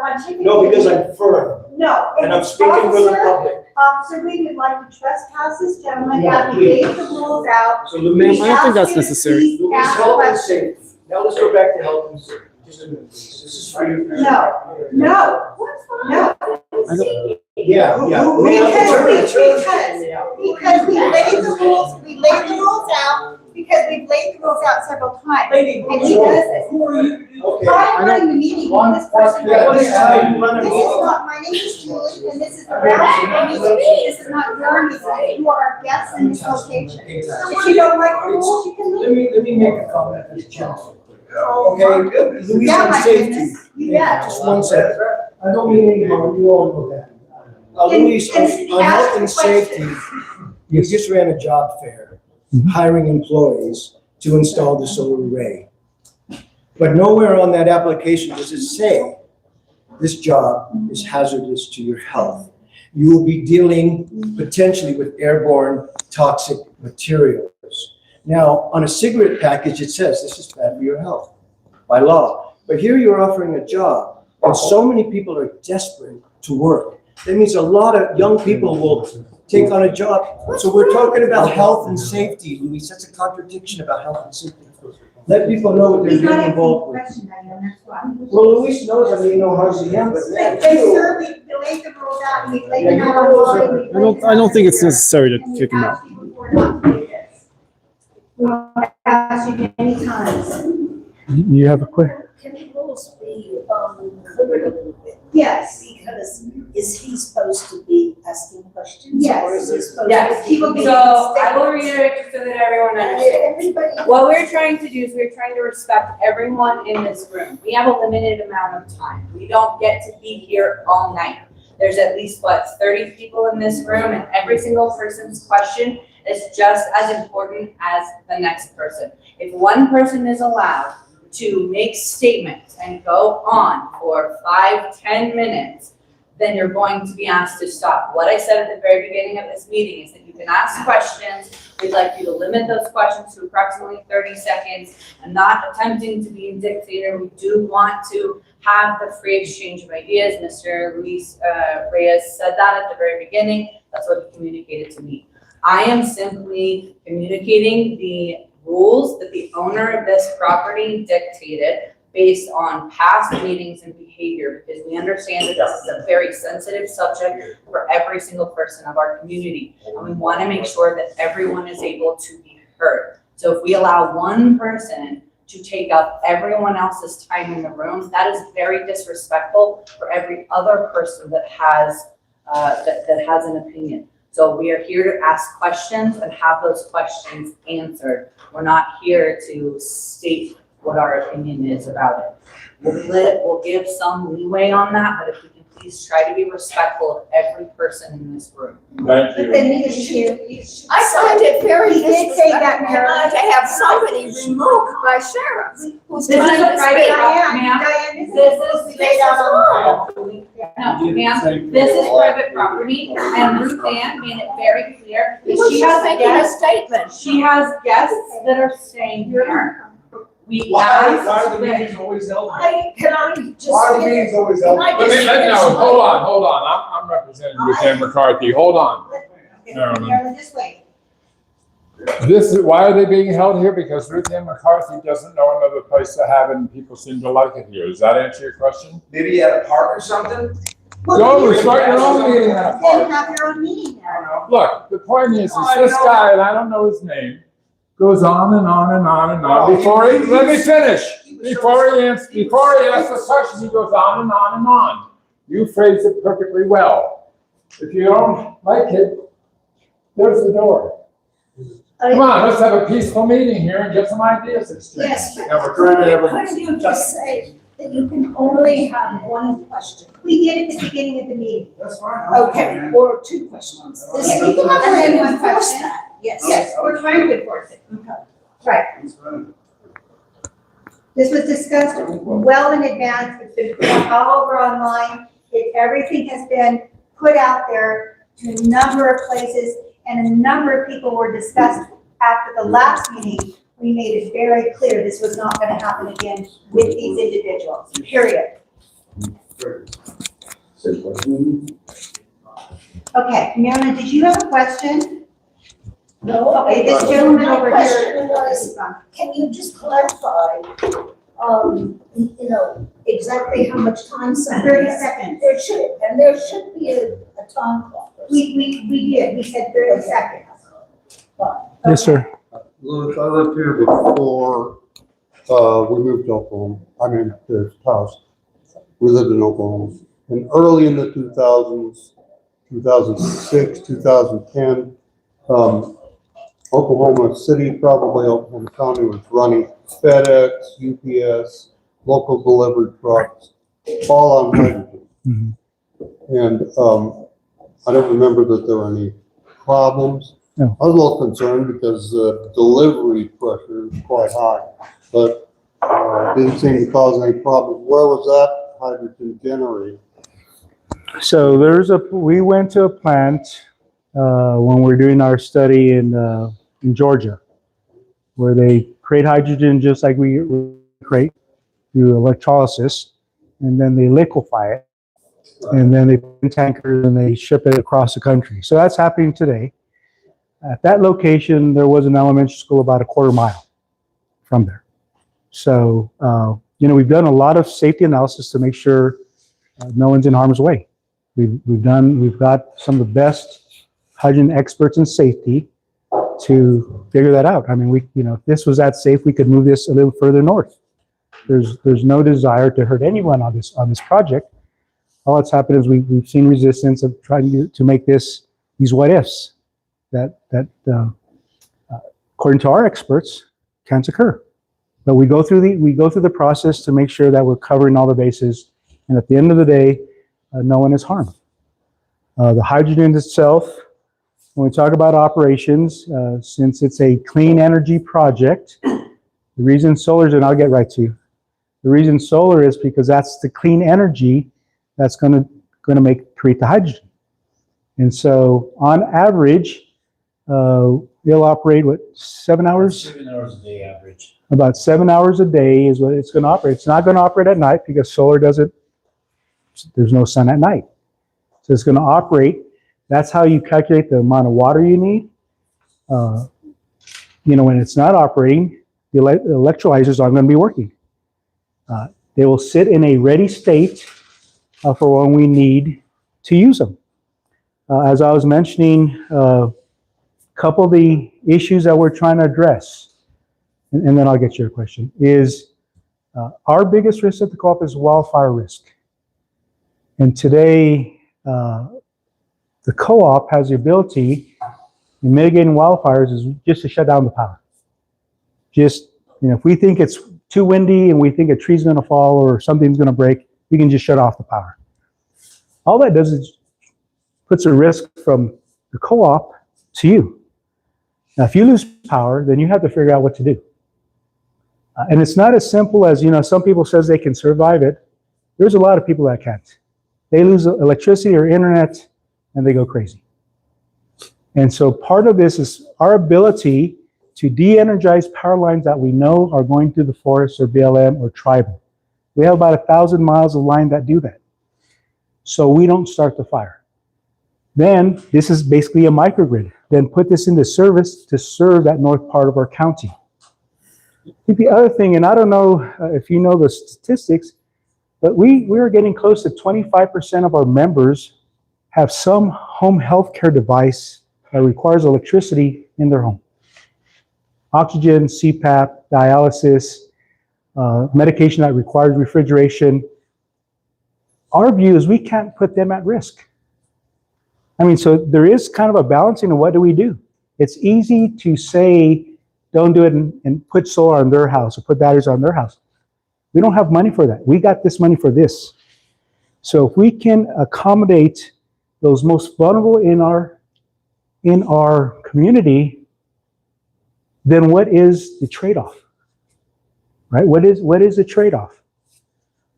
[SPEAKER 5] pontificating.
[SPEAKER 2] No, because I'm firm,
[SPEAKER 5] No.
[SPEAKER 2] and I'm speaking for the
[SPEAKER 5] Officer-
[SPEAKER 2] public.
[SPEAKER 5] Officer, we would like to trespass this gentleman,
[SPEAKER 2] Yeah,
[SPEAKER 5] have to
[SPEAKER 2] please.
[SPEAKER 5] lay the rules out.
[SPEAKER 2] So Luis,
[SPEAKER 9] I don't think that's necessary.
[SPEAKER 2] Luis, health and safety. Now let's go back to health and safety. Just a minute, please. This is for you.
[SPEAKER 5] No. No. No.
[SPEAKER 2] Yeah, yeah.
[SPEAKER 5] Because we laid the rules out, because we've laid the rules out several times.
[SPEAKER 2] Lady,
[SPEAKER 5] And he does this.
[SPEAKER 2] who are you? Okay.
[SPEAKER 5] I'm running the meeting, while this person
[SPEAKER 2] Yeah,
[SPEAKER 5] right
[SPEAKER 2] this is
[SPEAKER 5] here.
[SPEAKER 2] how you run a
[SPEAKER 5] This is
[SPEAKER 2] meeting.
[SPEAKER 5] not, my name is Julie, and this is the round meeting. This is not your meeting. You are our guests in this location. If you don't like the rules, you can leave.
[SPEAKER 2] Let me make a comment as chancellor. Okay, Luis
[SPEAKER 5] Yeah,
[SPEAKER 2] on
[SPEAKER 5] my
[SPEAKER 2] safety.
[SPEAKER 5] goodness. You bet.
[SPEAKER 2] Just one second. I don't mean any harm, you all know that. Luis,
[SPEAKER 5] And
[SPEAKER 2] on
[SPEAKER 5] ask
[SPEAKER 2] health and
[SPEAKER 5] your
[SPEAKER 2] safety,
[SPEAKER 5] questions.
[SPEAKER 2] you just ran a job fair,
[SPEAKER 4] Mhm.
[SPEAKER 2] hiring employees to install the solar array. But nowhere on that application does it say this job is hazardous to your health. You will be dealing potentially with airborne toxic materials. Now, on a cigarette package, it says this is bad for your health by law. But here you're offering a job, and so many people are desperate to work. That means a lot of young people will take on a job. So we're talking about health and safety, Luis. That's a contradiction about health and safety. Let people know what they're
[SPEAKER 5] He's not
[SPEAKER 2] getting
[SPEAKER 5] asking
[SPEAKER 2] involved
[SPEAKER 5] a
[SPEAKER 2] with.
[SPEAKER 5] question, Diane, that's why.
[SPEAKER 2] Well, Luis knows I mean no harm to him, but man,
[SPEAKER 5] But sir, we laid the rules out, and we laid them
[SPEAKER 2] Yeah,
[SPEAKER 5] out
[SPEAKER 2] your rules
[SPEAKER 5] online,
[SPEAKER 2] are-
[SPEAKER 5] we laid them
[SPEAKER 9] I don't
[SPEAKER 5] out
[SPEAKER 9] think it's
[SPEAKER 5] everywhere.
[SPEAKER 9] necessary to
[SPEAKER 5] And we
[SPEAKER 9] kick him out.
[SPEAKER 5] asked you before not to do this. We asked you many times.
[SPEAKER 4] You have a quick?
[SPEAKER 10] Can the rules be cleared a little bit?
[SPEAKER 5] Yes.
[SPEAKER 10] Because is he supposed to be asking questions?
[SPEAKER 5] Yes.
[SPEAKER 10] Or is he supposed
[SPEAKER 1] Yes,
[SPEAKER 10] to
[SPEAKER 5] he will
[SPEAKER 10] be?
[SPEAKER 5] be-
[SPEAKER 1] So I will reiterate just so that everyone understands.
[SPEAKER 10] Everybody.
[SPEAKER 1] What we're trying to do is we're trying to respect everyone in this room. We have a limited amount of time. We don't get to be here all night. There's at least, 30 people in this room, and every single person's question is just as important as the next person. If one person is allowed to make statements and go on for 5-10 minutes, then you're going to be asked to stop. What I said at the very beginning of this meeting is that you can ask questions. We'd like you to limit those questions to approximately 30 seconds. I'm not attempting to be a dictator. We do want to have the free exchange of ideas. Mr. Luis Reyes said that at the very beginning. That's what he communicated to me. I am simply communicating the rules that the owner of this property dictated based on past meetings and behavior, because we understand that this is a very sensitive subject for every single person of our community. And we want to make sure that everyone is able to be heard. So if we allow one person to take up everyone else's time in the room, that is very disrespectful for every other person that has that has an opinion. So we are here to ask questions and have those questions answered. We're not here to state what our opinion is about it. We'll give some leeway on that, but if we can please try to be respectful of every person in this room.
[SPEAKER 8] Thank
[SPEAKER 5] But
[SPEAKER 8] you.
[SPEAKER 5] then he is here.
[SPEAKER 10] I find it very
[SPEAKER 5] He did say that,
[SPEAKER 10] disrespectful to have somebody removed by sheriff who's
[SPEAKER 1] This is
[SPEAKER 10] trying
[SPEAKER 1] a
[SPEAKER 10] to
[SPEAKER 1] private
[SPEAKER 10] speak.
[SPEAKER 1] Ma'am,
[SPEAKER 5] Diane,
[SPEAKER 1] this
[SPEAKER 5] this
[SPEAKER 1] is-
[SPEAKER 5] laid out on.
[SPEAKER 1] No, ma'am, this is private property, and Ruth Ann made it very clear
[SPEAKER 10] He
[SPEAKER 1] that
[SPEAKER 10] was
[SPEAKER 1] she
[SPEAKER 10] just
[SPEAKER 1] has
[SPEAKER 10] making a
[SPEAKER 1] guests,
[SPEAKER 10] statement.
[SPEAKER 1] she has guests that are staying here.
[SPEAKER 10] We
[SPEAKER 8] Why
[SPEAKER 10] asked.
[SPEAKER 8] are the meetings always held?
[SPEAKER 10] Can I just?
[SPEAKER 8] Why are the meetings always held?
[SPEAKER 10] Can I
[SPEAKER 11] Let me,
[SPEAKER 10] just
[SPEAKER 11] let,
[SPEAKER 10] finish
[SPEAKER 11] no,
[SPEAKER 10] my-
[SPEAKER 11] hold on, I'm representing Lieutenant McCarthy, hold on. Marilyn.
[SPEAKER 5] Marilyn, just wait.
[SPEAKER 11] This is, why are they being held here? Because Lieutenant McCarthy doesn't know another place to have it and people seem to like it here. Does that answer your question?
[SPEAKER 8] Maybe at a park or something?
[SPEAKER 11] Go, start your own meeting at a
[SPEAKER 5] Then
[SPEAKER 11] park.
[SPEAKER 5] have your own meeting there.
[SPEAKER 11] Look, the point is this guy, and I don't know his name, goes on and on and on and on before he, let me finish. Before he asks the question, he goes on and on and on. You phrased it perfectly well. If you don't like it, there's the door. Come on, let's have a peaceful meeting here and get some ideas exchanged.
[SPEAKER 10] Yes.
[SPEAKER 11] And we're trying to have a-
[SPEAKER 10] Couldn't you just say that you can only have one question?
[SPEAKER 5] We did it at the beginning of the meeting.
[SPEAKER 8] That's fine.
[SPEAKER 10] Okay, or two questions.
[SPEAKER 5] Yeah, you can have
[SPEAKER 10] And then
[SPEAKER 5] one
[SPEAKER 10] enforce
[SPEAKER 5] question.
[SPEAKER 10] that. Yes.
[SPEAKER 5] Yes, we're trying to enforce it. Right. This was discussed well in advance. It's been put all over online. Everything has been put out there to a number of places, and a number of people were discussed after the last meeting. We made it very clear this was not going to happen again with these individuals, period. Okay, Marilyn, did you have a question?
[SPEAKER 10] No,
[SPEAKER 5] Okay, this gentleman over
[SPEAKER 10] My
[SPEAKER 5] here.
[SPEAKER 10] question was, can you just clarify, you know, exactly how much time?
[SPEAKER 5] 30 seconds.
[SPEAKER 10] There should be a time clock.
[SPEAKER 5] We did, we said 30 seconds.
[SPEAKER 4] Yes, sir.
[SPEAKER 8] Louis, I lived here before, we moved to Oklahoma, I mean, this house. We lived in Oklahoma. And early in the 2000s, 2006, 2010, Oklahoma City, probably Oklahoma County, was running FedEx, UPS, local delivery trucks, all on hydrogen.
[SPEAKER 4] Mhm.
[SPEAKER 8] And I don't remember that there were any problems.
[SPEAKER 4] No.
[SPEAKER 8] I was a little concerned because delivery pressure is quite high, but didn't seem to cause any problems. Where was that hydrogen generated?
[SPEAKER 4] So we went to a plant when we were doing our study in Georgia, where they create hydrogen just like we create through electrolysis, and then they liquefy it, and then they put in tankers and they ship it across the country. So that's happening today. At that location, there was an elementary school about a quarter mile from there. So, you know, we've done a lot of safety analysis to make sure no one's in harm's way. We've got some of the best hydrogen experts in safety to figure that out. I mean, you know, if this was that safe, we could move this a little further north. There's no desire to hurt anyone on this project. All that's happened is we've seen resistance of trying to make these what ifs that according to our experts can't occur. But we go through the process to make sure that we're covering all the bases, and at the end of the day, no one is harmed. The hydrogen itself, when we talk about operations, since it's a clean energy project, the reason solar is, and I'll get right to you, the reason solar is because that's the clean energy that's going to create the hydrogen. And so, on average, it'll operate 7 hours?
[SPEAKER 9] 7 hours a day average.
[SPEAKER 4] About 7 hours a day is what it's going to operate. It's not going to operate at night because solar doesn't. There's no sun at night, so it's going to operate. That's how you calculate the amount of water you need. You know, when it's not operating, the electrolyzers aren't going to be working. They will sit in a ready state for when we need to use them. As I was mentioning, a couple of the issues that we're trying to address, and then I'll get your question, is our biggest risk at the co-op is wildfire risk. And today, the co-op has the ability in mitigating wildfires is just to shut down the power. Just, you know, if we think it's too windy and we think a tree's going to fall or something's going to break, we can just shut off the power. All that does is puts a risk from the co-op to you. Now, if you lose power, then you have to figure out what to do. And it's not as simple as, you know, some people says they can survive it. There's a lot of people that can't. They lose electricity or internet and they go crazy. And so part of this is our ability to de-energize power lines that we know are going through the forest or BLM or tribal. We have about 1,000 miles of line that do that. So we don't start the fire. Then this is basically a microgrid. Then put this into service to serve that north part of our county. I think the other thing, and I don't know if you know the statistics, but we are getting close to 25% of our members have some home healthcare device that requires electricity in their home. Oxygen, CPAP, dialysis, medication that requires refrigeration. Our view is we can't put them at risk. I mean, so there is kind of a balancing of what do we do? It's easy to say, don't do it and put solar on their house or put batteries on their house. We don't have money for that. We got this money for this. So if we can accommodate those most vulnerable in our community, then what is the trade-off? Right? What is the trade-off?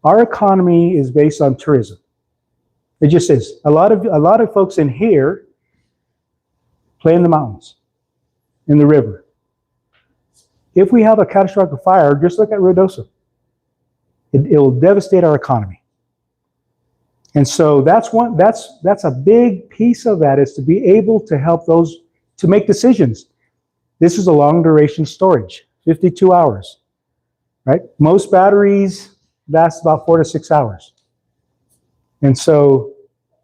[SPEAKER 4] Our economy is based on tourism. It just is. A lot of folks in here play in the mountains, in the river. If we have a catastrophic fire, just look at Ruidoso. It will devastate our economy. And so that's a big piece of that, is to be able to help those to make decisions. This is a long duration storage, 52 hours, right? Most batteries last about 4 to 6 hours. And so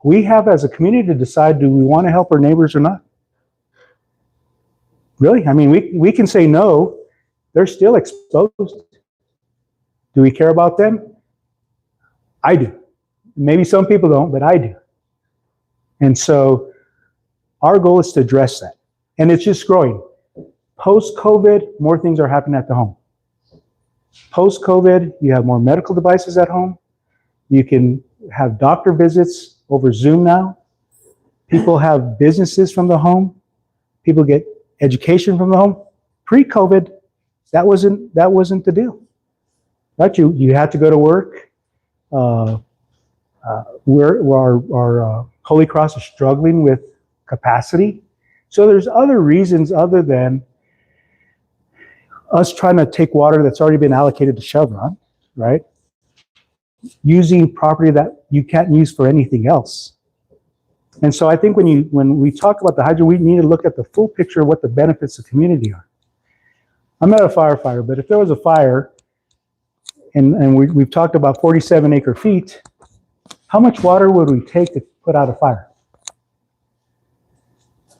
[SPEAKER 4] we have as a community to decide, do we want to help our neighbors or not? Really? I mean, we can say no. They're still exposed. Do we care about them? I do. Maybe some people don't, but I do. And so our goal is to address that. And it's just growing. Post-COVID, more things are happening at the home. Post-COVID, you have more medical devices at home. You can have doctor visits over Zoom now. People have businesses from the home. People get education from the home. Pre-COVID, that wasn't the deal. Right? You had to go to work. Our Holy Cross is struggling with capacity. So there's other reasons other than us trying to take water that's already been allocated to Chevron, right? Using property that you can't use for anything else. And so I think when we talk about the hydro, we need to look at the full picture of what the benefits of the community are. I'm not a firefighter, but if there was a fire, and we've talked about 47 acre feet, how much water would we take to put out a fire?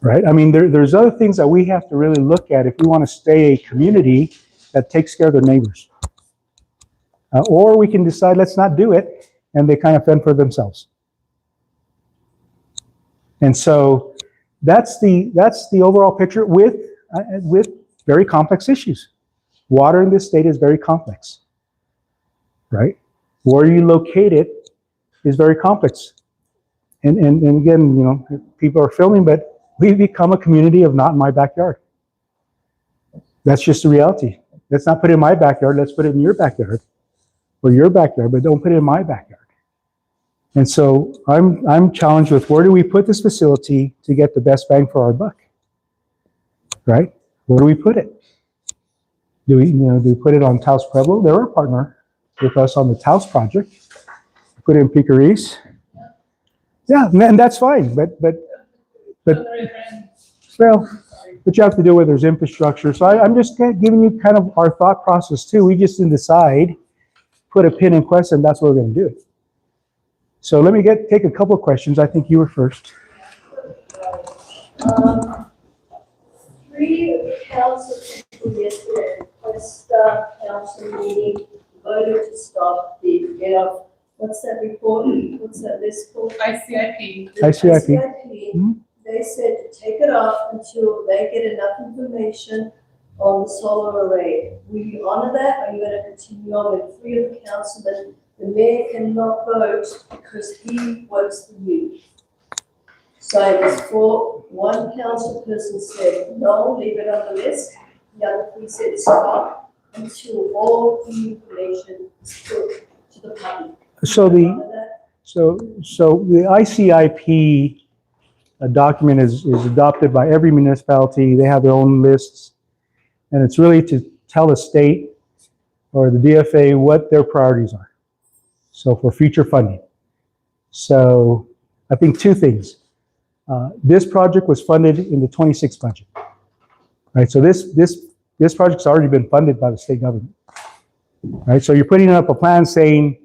[SPEAKER 4] Right? I mean, there's other things that we have to really look at if we want to stay a community that takes care of their neighbors. Or we can decide, let's not do it, and they kind of fend for themselves. And so that's the overall picture with very complex issues. Water in this state is very complex, right? Where you locate it is very complex. And again, you know, people are filming, but we've become a community of not in my backyard. That's just the reality. Let's not put it in my backyard, let's put it in your backyard. Or your backyard, but don't put it in my backyard. And so I'm challenged with, where do we put this facility to get the best bang for our buck? Right? Where do we put it? Do we put it on Taos Pueblo? They're a partner with us on the Taos project. Put it in Picaris. Yeah, and that's fine. But you have to do where there's infrastructure. So I'm just giving you kind of our thought process too. We just didn't decide, put a pin in question, that's what we're going to do. So let me take a couple of questions. I think you were first.
[SPEAKER 10] 3 council people yesterday, at a staff council meeting, voted to stop the, what's that report? What's that list called?
[SPEAKER 7] ICIP.
[SPEAKER 10] The
[SPEAKER 4] ICIP. Mm-hmm.
[SPEAKER 10] They said to take it off until they get enough information on the solar array. Will you honor that? Are you going to continue on with 3 of the councilmen? The mayor cannot vote because he works for you. So it was 4, 1 council person said, no, leave it on the list. The other 3 said stop until all the information is put to the public.
[SPEAKER 4] So the ICIP document is adopted by every municipality. They have their own lists. And it's really to tell the state or the DFA what their priorities are. So for future funding. So I think two things. This project was funded in the 26 budget, right? So this project's already been funded by the state government, right? So you're putting up a plan saying,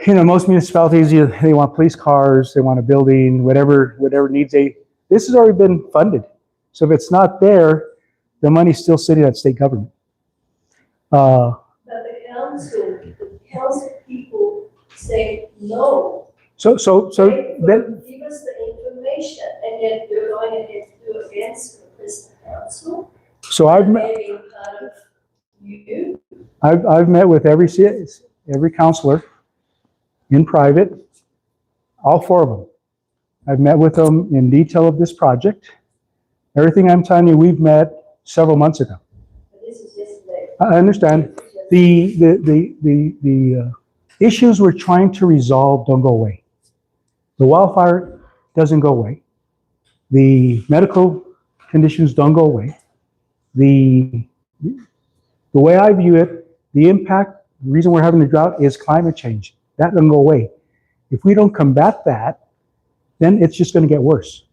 [SPEAKER 4] you know, most municipalities, they want police cars, they want a building, whatever needs this has already been funded. So if it's not there, the money's still sitting at state government.
[SPEAKER 10] But the council people say no.
[SPEAKER 4] So
[SPEAKER 10] They
[SPEAKER 4] then,
[SPEAKER 10] give us the information, and then you're going ahead to do against the president council.
[SPEAKER 4] so I've
[SPEAKER 10] Maybe part of you.
[SPEAKER 4] I've met with every counselor in private, all four of them. I've met with them in detail of this project. Everything I'm telling you, we've met several months ago.
[SPEAKER 10] But this is yesterday.
[SPEAKER 4] I understand. The issues we're trying to resolve don't go away. The wildfire doesn't go away. The medical conditions don't go away. The way I view it, the impact, the reason we're having the drought is climate change. That doesn't go away. If we don't combat that, then it's just going to get worse.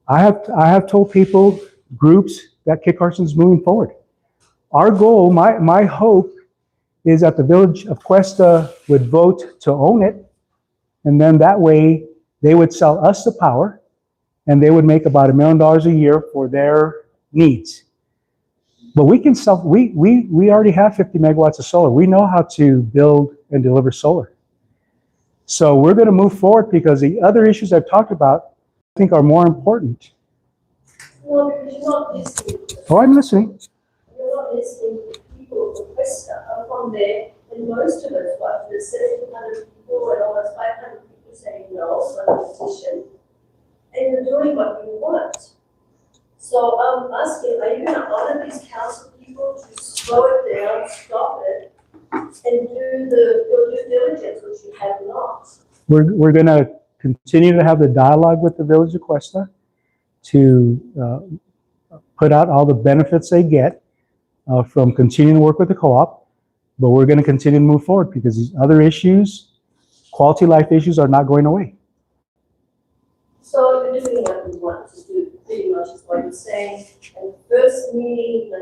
[SPEAKER 4] I have told people, groups, that Kit Carson's moving forward. Our goal, my hope, is that the village of Cuesta would vote to own it, and then that way they would sell us the power, and they would make about $1 million a year for their needs. But we can sell. We already have 50 megawatts of solar. We know how to build and deliver solar. So we're going to move forward because the other issues I've talked about, I think, are more important.
[SPEAKER 10] No, because you're not listening.
[SPEAKER 4] Oh, I'm listening.
[SPEAKER 10] You're not listening to people from Cuesta. I'm from there, and most of us, what, there's 1,700 people and almost 500 people saying no on the petition, and you're doing what you want. So I'm asking, are you going to honor these council people to slow it down, stop it, and do your due diligence, which you have not?
[SPEAKER 4] We're going to continue to have the dialogue with the village of Cuesta to put out all the benefits they get from continuing to work with the co-op, but we're going to continue to move forward because these other issues, quality life issues, are not going away.
[SPEAKER 10] So you're doing what you want to do, pretty much is what you're saying. And first meeting,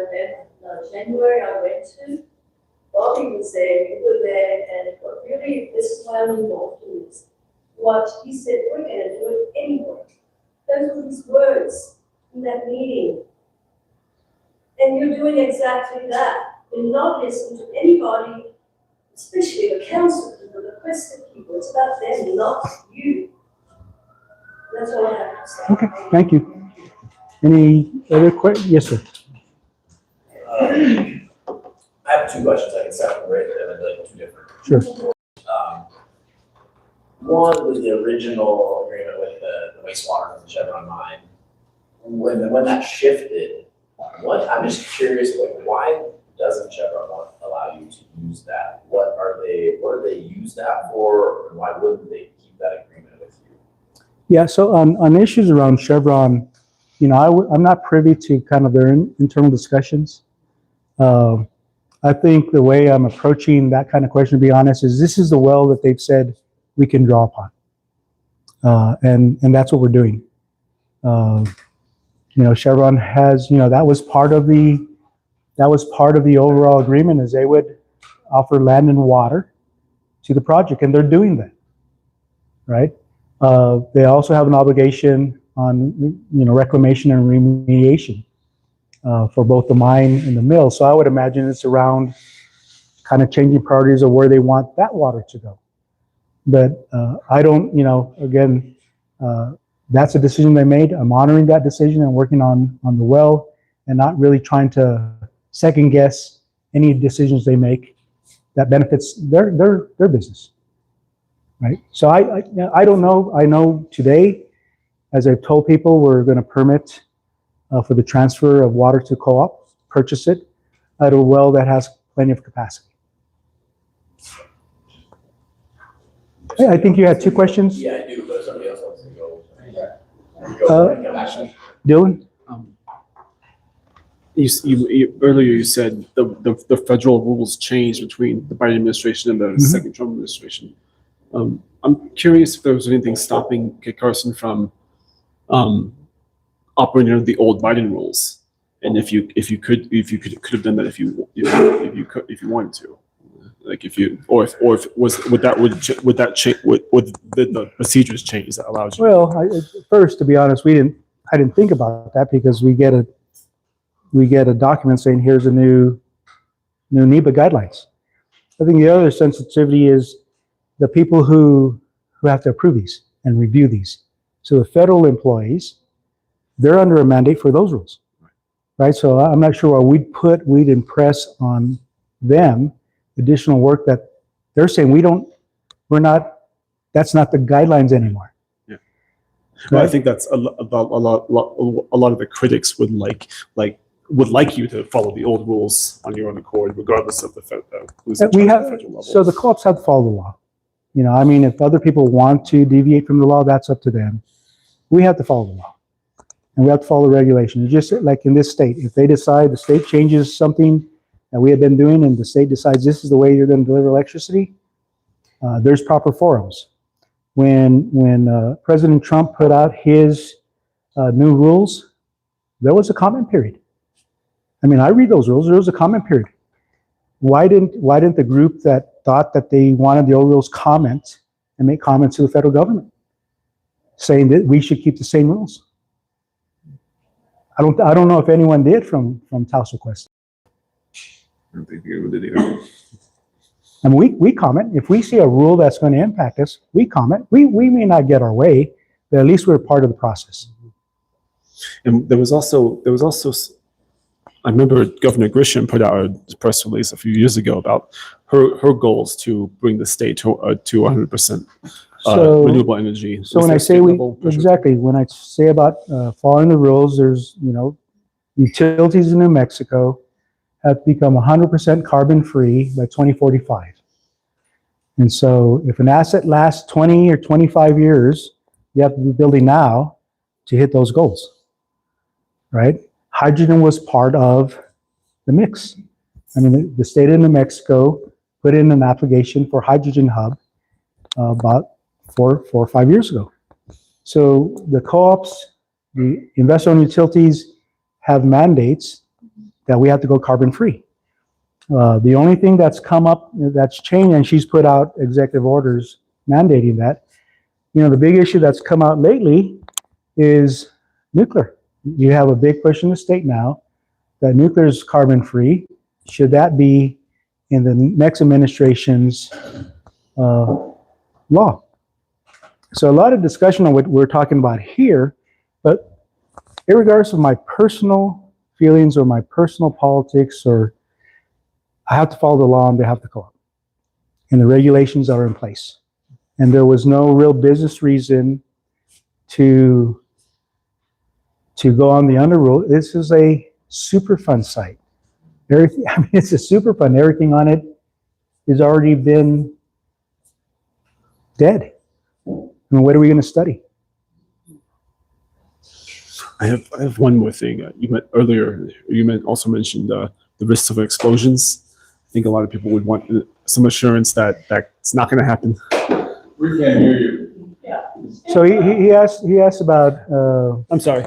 [SPEAKER 10] January, I went to, Bobby was there, you were there, and what really, this is why I'm involved in this. What he said, we're going to do it anyway. Those were his words in that meeting. And you're doing exactly that. You're not listening to anybody, especially the council people, the Cuesta people. It's about them, not you. That's all I have to say.
[SPEAKER 4] Okay, thank you. Any other questions? Yes, sir.
[SPEAKER 12] I have two questions. I can separate them into like two different.
[SPEAKER 4] Sure.
[SPEAKER 12] One was the original agreement with the wastewater and the Chevron mine. When that shifted, I'm just curious, like, why doesn't Chevron allow you to use that? What do they use that for, and why wouldn't they keep that agreement with you?
[SPEAKER 4] Yeah, so on issues around Chevron, you know, I'm not privy to kind of their internal discussions. I think the way I'm approaching that kind of question, to be honest, is this is the well that they've said we can draw upon. And that's what we're doing. You know, Chevron has, you know, that was part of the overall agreement, is they would offer land and water to the project, and they're doing that, right? They also have an obligation on, you know, reclamation and remediation for both the mine and the mill. So I would imagine it's around kind of changing priorities of where they want that water to go. But I don't, you know, again, that's a decision they made. I'm honoring that decision and working on the well and not really trying to second guess any decisions they make that benefits their business, right? So I don't know. I know today, as I've told people, we're going to permit for the transfer of water to co-op, purchase it at a well that has plenty of capacity. Hey, I think you had two questions.
[SPEAKER 12] Yeah, I do, but somebody else wants to go.
[SPEAKER 4] Dylan?
[SPEAKER 13] Earlier you said the federal rules changed between the Biden administration and the second Trump administration. I'm curious if there was anything stopping Kit Carson from operating under the old Biden rules, and if you could have done that if you wanted to, like if would the procedures change that allows you?
[SPEAKER 4] Well, first, to be honest, I didn't think about that because we get a document saying here's a new NEPA guidelines. I think the other sensitivity is the people who have to approve these and review these. So the federal employees, they're under a mandate for those rules, right? So I'm not sure why we'd impress on them additional work that they're saying that's not the guidelines anymore.
[SPEAKER 13] Yeah. Well, I think that's a lot of the critics would like you to follow the old rules on your own accord, regardless of the federal level.
[SPEAKER 4] So the co-ops have to follow the law. I mean, if other people want to deviate from the law, that's up to them. We have to follow the law, and we have to follow the regulation. It's just like in this state, if they decide the state changes something that we have been doing, and the state decides this is the way you're going to deliver electricity, there's proper forums. When President Trump put out his new rules, there was a comment period. I mean, I read those rules. There was a comment period. Why didn't the group that thought that they wanted the old rules comment and make comments to the federal government, saying that we should keep the same rules? I don't know if anyone did from Taos Quest.
[SPEAKER 13] I don't think you did either.
[SPEAKER 4] I mean, we comment. If we see a rule that's going to impact us, we comment. We may not get our way, but at least we're part of the process.
[SPEAKER 13] And there was also I remember Governor Grisham put out a press release a few years ago about her goals to bring the state to 100% renewable energy.
[SPEAKER 4] So when I say when I say about following the rules, there's utilities in New Mexico have to become 100% carbon free by 2045. And so if an asset lasts 20 or 25 years, you have to be building now to hit those goals, right? Hydrogen was part of the mix. I mean, the state of New Mexico put in an application for hydrogen hub about 4 or 5 years ago. So the co-ops, the investor-owned utilities have mandates that we have to go carbon free. The only thing that's come up that's changed, and she's put out executive orders mandating that, the big issue that's come out lately is nuclear. You have a big push in the state now that nuclear is carbon free. Should that be in the next administration's law? So a lot of discussion on what we're talking about here, but irregardless of my personal feelings or my personal politics, or I have to follow the law on behalf of the co-op, and the regulations are in place. And there was no real business reason to go on the under rule. This is a Superfund site. It's a Superfund. Everything on it has already been dead. I mean, what are we going to study?
[SPEAKER 13] I have one more thing. You also mentioned the risks of explosions. I think a lot of people would want some assurance that that's not going to happen.
[SPEAKER 11] We can't hear you.
[SPEAKER 4] So he asked about.
[SPEAKER 13] I'm sorry.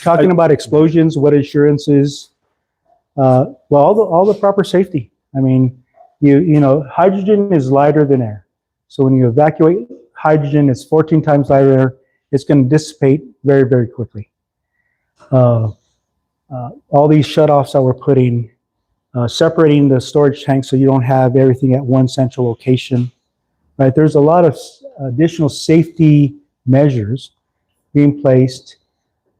[SPEAKER 4] Talking about explosions, what assurances? Well, all the proper safety. I mean, hydrogen is lighter than air. So when you evacuate hydrogen, it's 14 times lighter than air. It's going to dissipate very, very quickly. All these shutoffs that we're putting, separating the storage tanks so you don't have everything at one central location, right? There's a lot of additional safety measures being placed.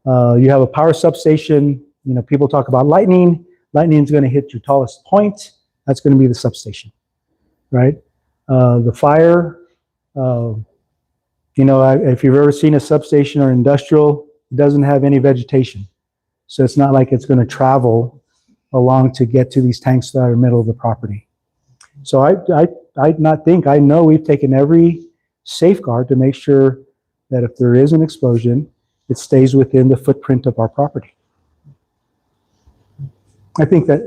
[SPEAKER 4] You have a power substation. People talk about lightning. Lightning is going to hit your tallest point. That's going to be the substation, right? The fire, if you've ever seen a substation or industrial, it doesn't have any vegetation. So it's not like it's going to travel along to get to these tanks that are in the middle of the property. So I know we've taken every safeguard to make sure that if there is an explosion, it stays within the footprint of our property. I think that,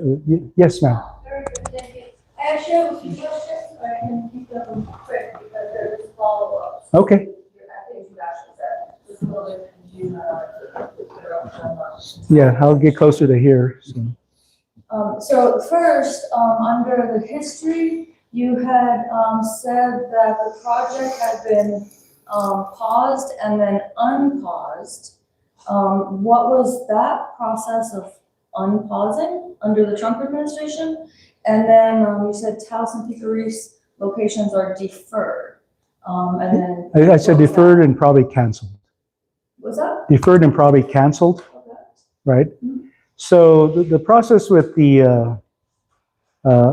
[SPEAKER 4] yes, ma'am.
[SPEAKER 10] Very good, thank you. I actually have a few questions, I can keep them quick because they're just follow-ups.
[SPEAKER 4] Okay.
[SPEAKER 10] I think you actually said, just a little bit confused.
[SPEAKER 4] Yeah, I'll get closer to here. So.
[SPEAKER 10] So first, under the history, you had said that the project had been paused and then unpaused. What was that process of unpausing under the Trump administration? And then you said Taos and Pico Reefs locations are deferred. And then
[SPEAKER 4] I said deferred and probably canceled.
[SPEAKER 10] what's that?
[SPEAKER 4] Deferred and probably canceled,
[SPEAKER 10] Okay.
[SPEAKER 4] right? So the process with the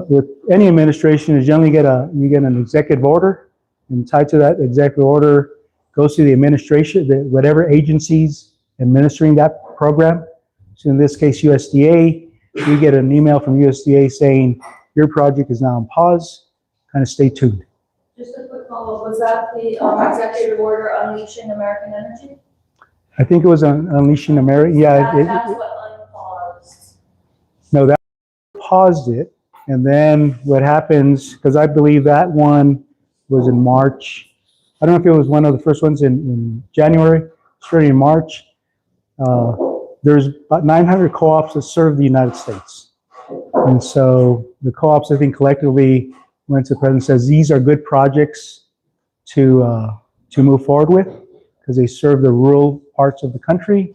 [SPEAKER 4] with any administration is you get an executive order, and tied to that executive order goes to the administration, whatever agencies administering that program. So in this case, USDA, we get an email from USDA saying your project is now on pause. Kind of stay tuned.
[SPEAKER 10] Just a quick follow-up, was that the executive order unleashing American energy?
[SPEAKER 4] I think it was Unleashing America. Yeah,
[SPEAKER 10] That's what unpaused.
[SPEAKER 4] no, that paused it. And then what happens, because I believe that one was in March. I don't know if it was one of the first ones in January, starting in March. There's about 900 co-ops that serve the United States. And so the co-ops, I think, collectively went to the president and says, these are good projects to move forward with because they serve the rural parts of the country.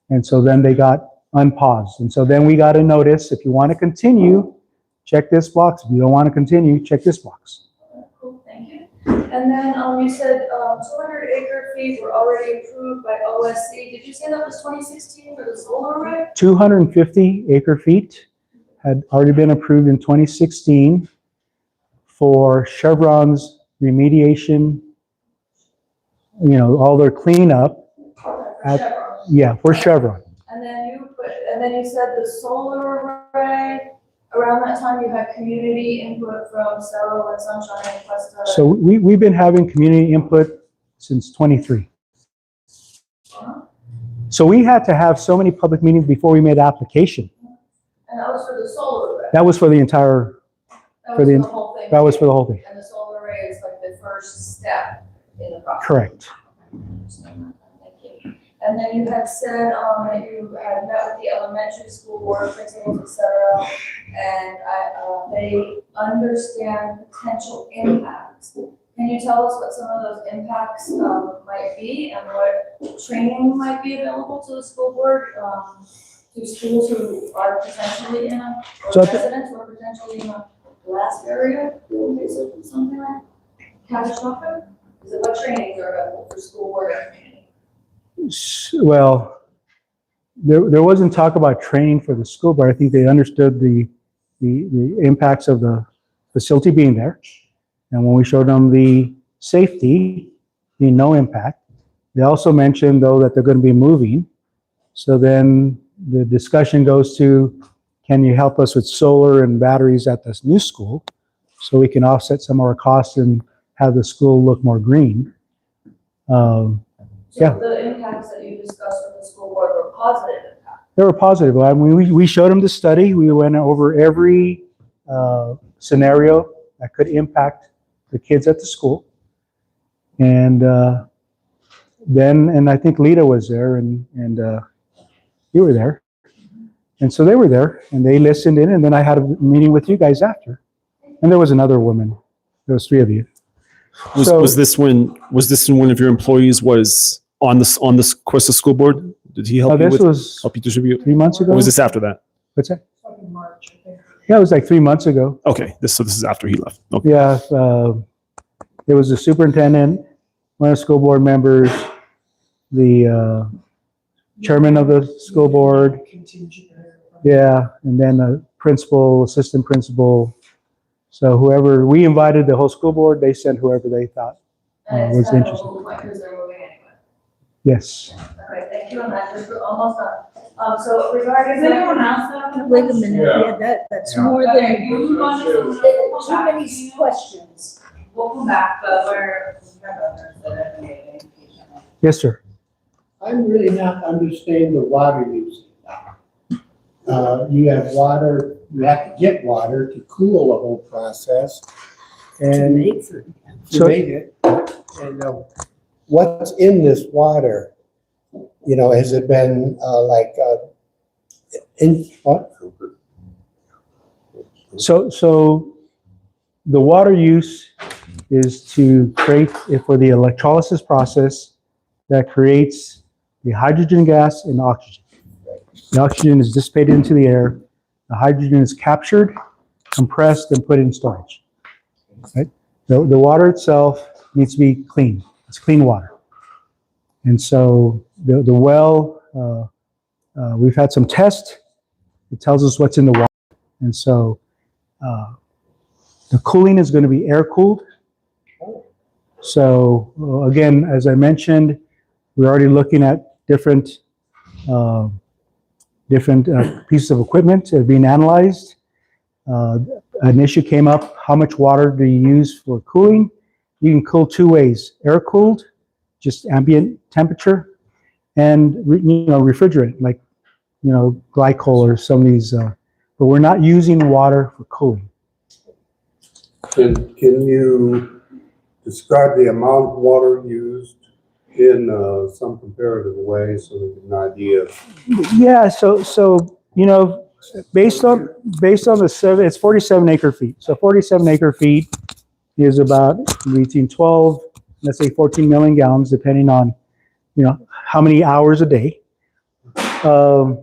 [SPEAKER 4] And so then they got unpaused. And so then we got a notice, if you want to continue, check this box. If you don't want to continue, check this box.
[SPEAKER 10] Cool, thank you. And then you said 200 acre feet were already approved by OSC. Did you say that was 2016 for the solar array?
[SPEAKER 4] 250 acre feet had already been approved in 2016 for Chevron's remediation, all their cleanup.
[SPEAKER 10] For Chevron.
[SPEAKER 4] Yeah, for Chevron.
[SPEAKER 10] And then you said the solar array, around that time you had community input from Cerro and Sunshine and Cuesta.
[SPEAKER 4] So we've been having community input since 23. So we had to have so many public meetings before we made application.
[SPEAKER 10] And that was for the solar array?
[SPEAKER 4] That was for the entire,
[SPEAKER 10] That was for the whole thing?
[SPEAKER 4] that was for the whole thing.
[SPEAKER 10] And the solar array is like the first step in the process?
[SPEAKER 4] Correct.
[SPEAKER 10] Thank you. And then you had said that you had met with the elementary school board principals, et cetera, and they understand potential impacts. Can you tell us what some of those impacts might be and what training might be available to the school board, to schools who are potentially in a, or residents who are potentially in a blast area in case of something like catastrophic? Is it what trainings are available for school board and community?
[SPEAKER 4] Well, there wasn't talk about training for the school, but I think they understood the impacts of the facility being there. And when we showed them the safety, being no impact, they also mentioned though that they're going to be moving. So then the discussion goes to, can you help us with solar and batteries at this new school so we can offset some of our costs and have the school look more green?
[SPEAKER 10] So the impacts that you discussed with the school board were positive impacts?
[SPEAKER 4] They were positive. I mean, we showed them the study. We went over every scenario that could impact the kids at the school. And then I think Lita was there and you were there. And so they were there and they listened in, and then I had a meeting with you guys after. And there was another woman. There was three of you.
[SPEAKER 13] Was this when one of your employees was on this Cuesta school board? Did he help you help you distribute?
[SPEAKER 4] 3 months ago.
[SPEAKER 13] Or was this after that?
[SPEAKER 4] What's that? Yeah, it was like 3 months ago.
[SPEAKER 13] Okay, this is after he left. Okay.
[SPEAKER 4] Yeah, there was the superintendent, one of the school board members, the chairman of the school board. Yeah, and then a principal, assistant principal. So whoever, we invited the whole school board, they sent whoever they thought was interested.
[SPEAKER 10] Because they're moving anyway.
[SPEAKER 4] Yes.
[SPEAKER 10] Okay, thank you on that. We're almost done. So regarding.
[SPEAKER 1] Does anyone else have?
[SPEAKER 14] Wait a minute,
[SPEAKER 11] Yeah.
[SPEAKER 14] that's more than,
[SPEAKER 1] Okay, you move on to some
[SPEAKER 14] too many questions.
[SPEAKER 1] We'll come back, but we're.
[SPEAKER 4] Yes, sir.
[SPEAKER 6] I'm really not understanding the water usage.
[SPEAKER 15] You have water, you have to get water to cool the whole process. And to make it. And what's in this water? Has it been in what?
[SPEAKER 4] So the water use is to create, for the electrolysis process that creates the hydrogen gas and oxygen. The oxygen is dissipated into the air. The hydrogen is captured, compressed, and put in storage. Right? The water itself needs to be clean. It's clean water. And so the well, we've had some tests. It tells us what's in the water. And so the cooling is going to be air cooled. So again, as I mentioned, we're already looking at different pieces of equipment that are being analyzed. An issue came up, how much water do you use for cooling? You can cool two ways, air cooled, just ambient temperature, and refrigerant, like glycol or some of these, but we're not using water for cooling.
[SPEAKER 8] Can you describe the amount of water used in some comparative way so we get an idea?
[SPEAKER 4] Yeah, so based on the survey, it's 47 acre feet. So 47 acre feet is about between 12, let's say 14 million gallons, depending on how many hours a day. If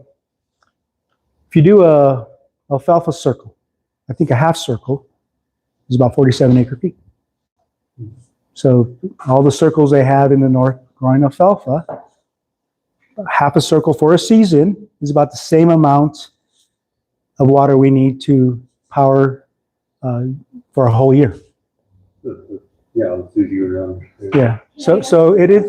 [SPEAKER 4] you do a alfalfa circle, I think a half circle is about 47 acre feet. So all the circles they have in the north growing alfalfa, half a circle for a season is about the same amount of water we need to power for a whole year.
[SPEAKER 8] Yeah, it's easier to understand.
[SPEAKER 4] Yeah. So it is,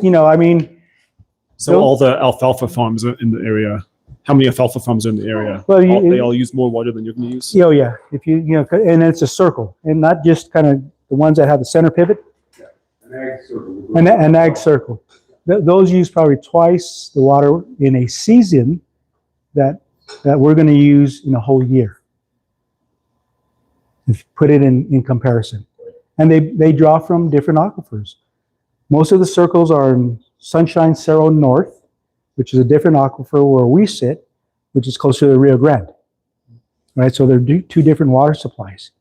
[SPEAKER 13] So all the alfalfa farms are in the area. How many alfalfa farms are in the area?
[SPEAKER 4] Well,
[SPEAKER 13] They all use more water than you're going to use?
[SPEAKER 4] Oh, yeah. If and it's a circle, and not just kind of the ones that have the center pivot.
[SPEAKER 8] An ag circle.
[SPEAKER 4] An ag circle. Those use probably twice the water in a season that we're going to use in a whole year. If you put it in comparison. And they draw from different aquifers. Most of the circles are in Sunshine Cerro North, which is a different aquifer where we sit, which is closer to the Rio Grande. Right, so they're two different water supplies.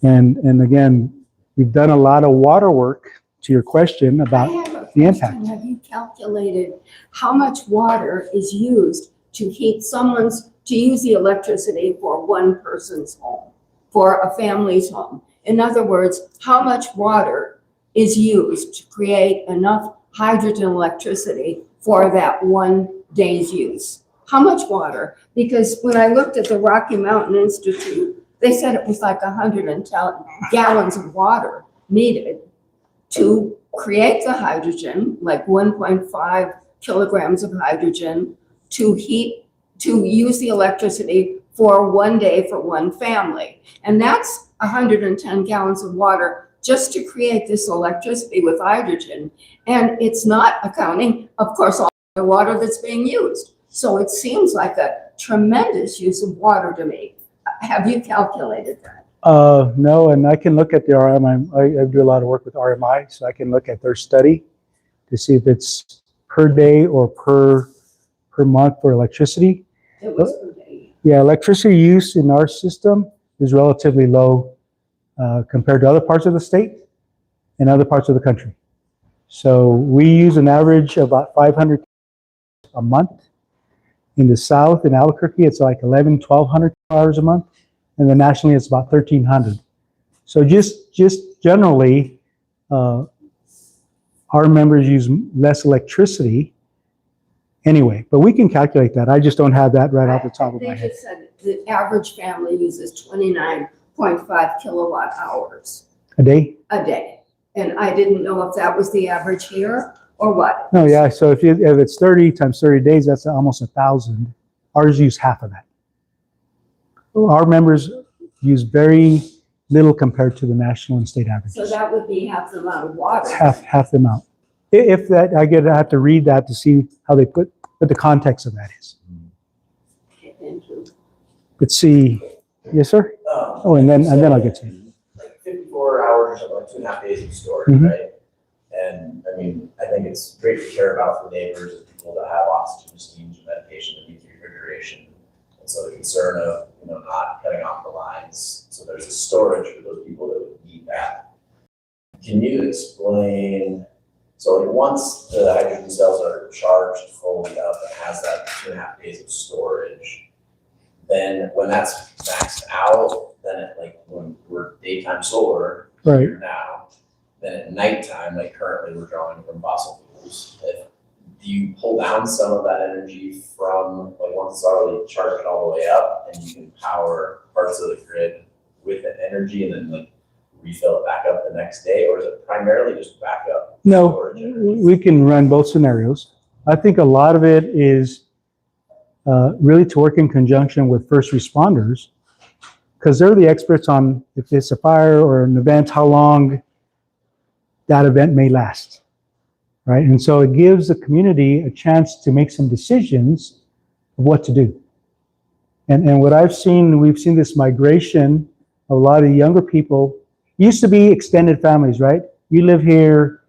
[SPEAKER 4] And again, we've done a lot of water work, to your question about the impact.
[SPEAKER 14] Have you calculated how much water is used to use the electricity for one person's home, for a family's home? In other words, how much water is used to create enough hydrogen electricity for that one day's use? How much water? Because when I looked at the Rocky Mountain Institute, they said it was like 110 gallons of water needed to create the hydrogen, like 1.5 kilograms of hydrogen, to use the electricity for one day for one family. And that's 110 gallons of water just to create this electricity with hydrogen. And it's not accounting, of course, all the water that's being used. So it seems like a tremendous use of water to me. Have you calculated that?
[SPEAKER 4] No, and I can look at the RMI. I do a lot of work with RMI, so I can look at their study to see if it's per day or per month for electricity.
[SPEAKER 14] It was per day.
[SPEAKER 4] Yeah, electricity use in our system is relatively low compared to other parts of the state and other parts of the country. So we use an average of about 500 a month. In the south, in Albuquerque, it's like 1,100 hours a month. And then nationally, it's about 1,300. So just generally, our members use less electricity anyway. But we can calculate that. I just don't have that right off the top of my head.
[SPEAKER 14] They just said the average family uses 29.5 kilowatt hours
[SPEAKER 4] A day?
[SPEAKER 14] a day. And I didn't know if that was the average here or what.
[SPEAKER 4] No, yeah. So if it's 30 times 30 days, that's almost 1,000. Ours use half of that. Our members use very little compared to the national and state averages.
[SPEAKER 14] So that would be half the amount of water.
[SPEAKER 4] Half the amount. If that, I have to read that to see how they put what the context of that is.
[SPEAKER 14] Interesting.
[SPEAKER 4] Let's see. Yes, sir? Oh, and then I'll get to you.
[SPEAKER 12] Like 54 hours or like 2.5 days of storage,
[SPEAKER 4] Mhm.
[SPEAKER 12] right? And I mean, I think it's great to care about for neighbors and people that have oxygen, steams, and medication that needs refrigeration. And so the concern of, not cutting off the lines. So there's a storage for those people that would need that. Can you explain, so like once the hydrogen cells are charged fully up and has that 2.5 days of storage, then when that's maxed out, then it like when we're daytime solar
[SPEAKER 4] Right.
[SPEAKER 12] here now, then at nighttime, like currently we're drawing from fossil fuels. Do you pull down some of that energy from like once it's already charged all the way up and you can power parts of the grid with that energy and then like refill it back up the next day, or is it primarily just backup
[SPEAKER 4] No,
[SPEAKER 12] storage energy?
[SPEAKER 4] we can run both scenarios. I think a lot of it is really to work in conjunction with first responders, because they're the experts on if it's a fire or an event, how long that event may last, right? And so it gives the community a chance to make some decisions of what to do. And what I've seen, we've seen this migration of a lot of younger people. Used to be extended families, right? You live here,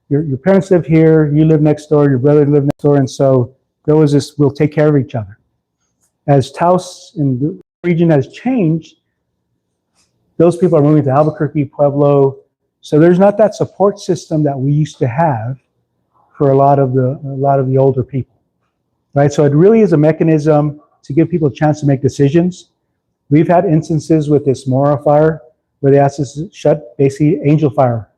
[SPEAKER 4] your parents live here, you live next door, your brother lived next door, and so there was this, we'll take care of each other. As Taos and the region has changed, those people are moving to Albuquerque, Pueblo, so there's not that support system that we used to have for a lot of the older people, right? So it really is a mechanism to give people a chance to make decisions. We've had instances with this Mora fire where they asked us to shut, basically, Angel Fire,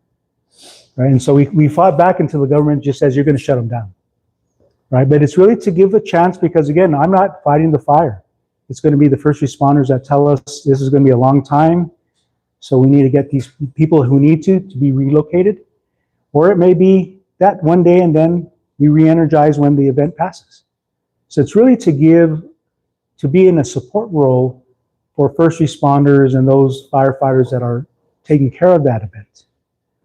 [SPEAKER 4] right? And so we fought back until the government just says, you're going to shut them down, right? But it's really to give a chance because, again, I'm not fighting the fire. It's going to be the first responders that tell us this is going to be a long time, so we need to get these people who need to be relocated. Or it may be that one day and then we re-energize when the event passes. So it's really to be in a support role for first responders and those firefighters that are taking care of that event.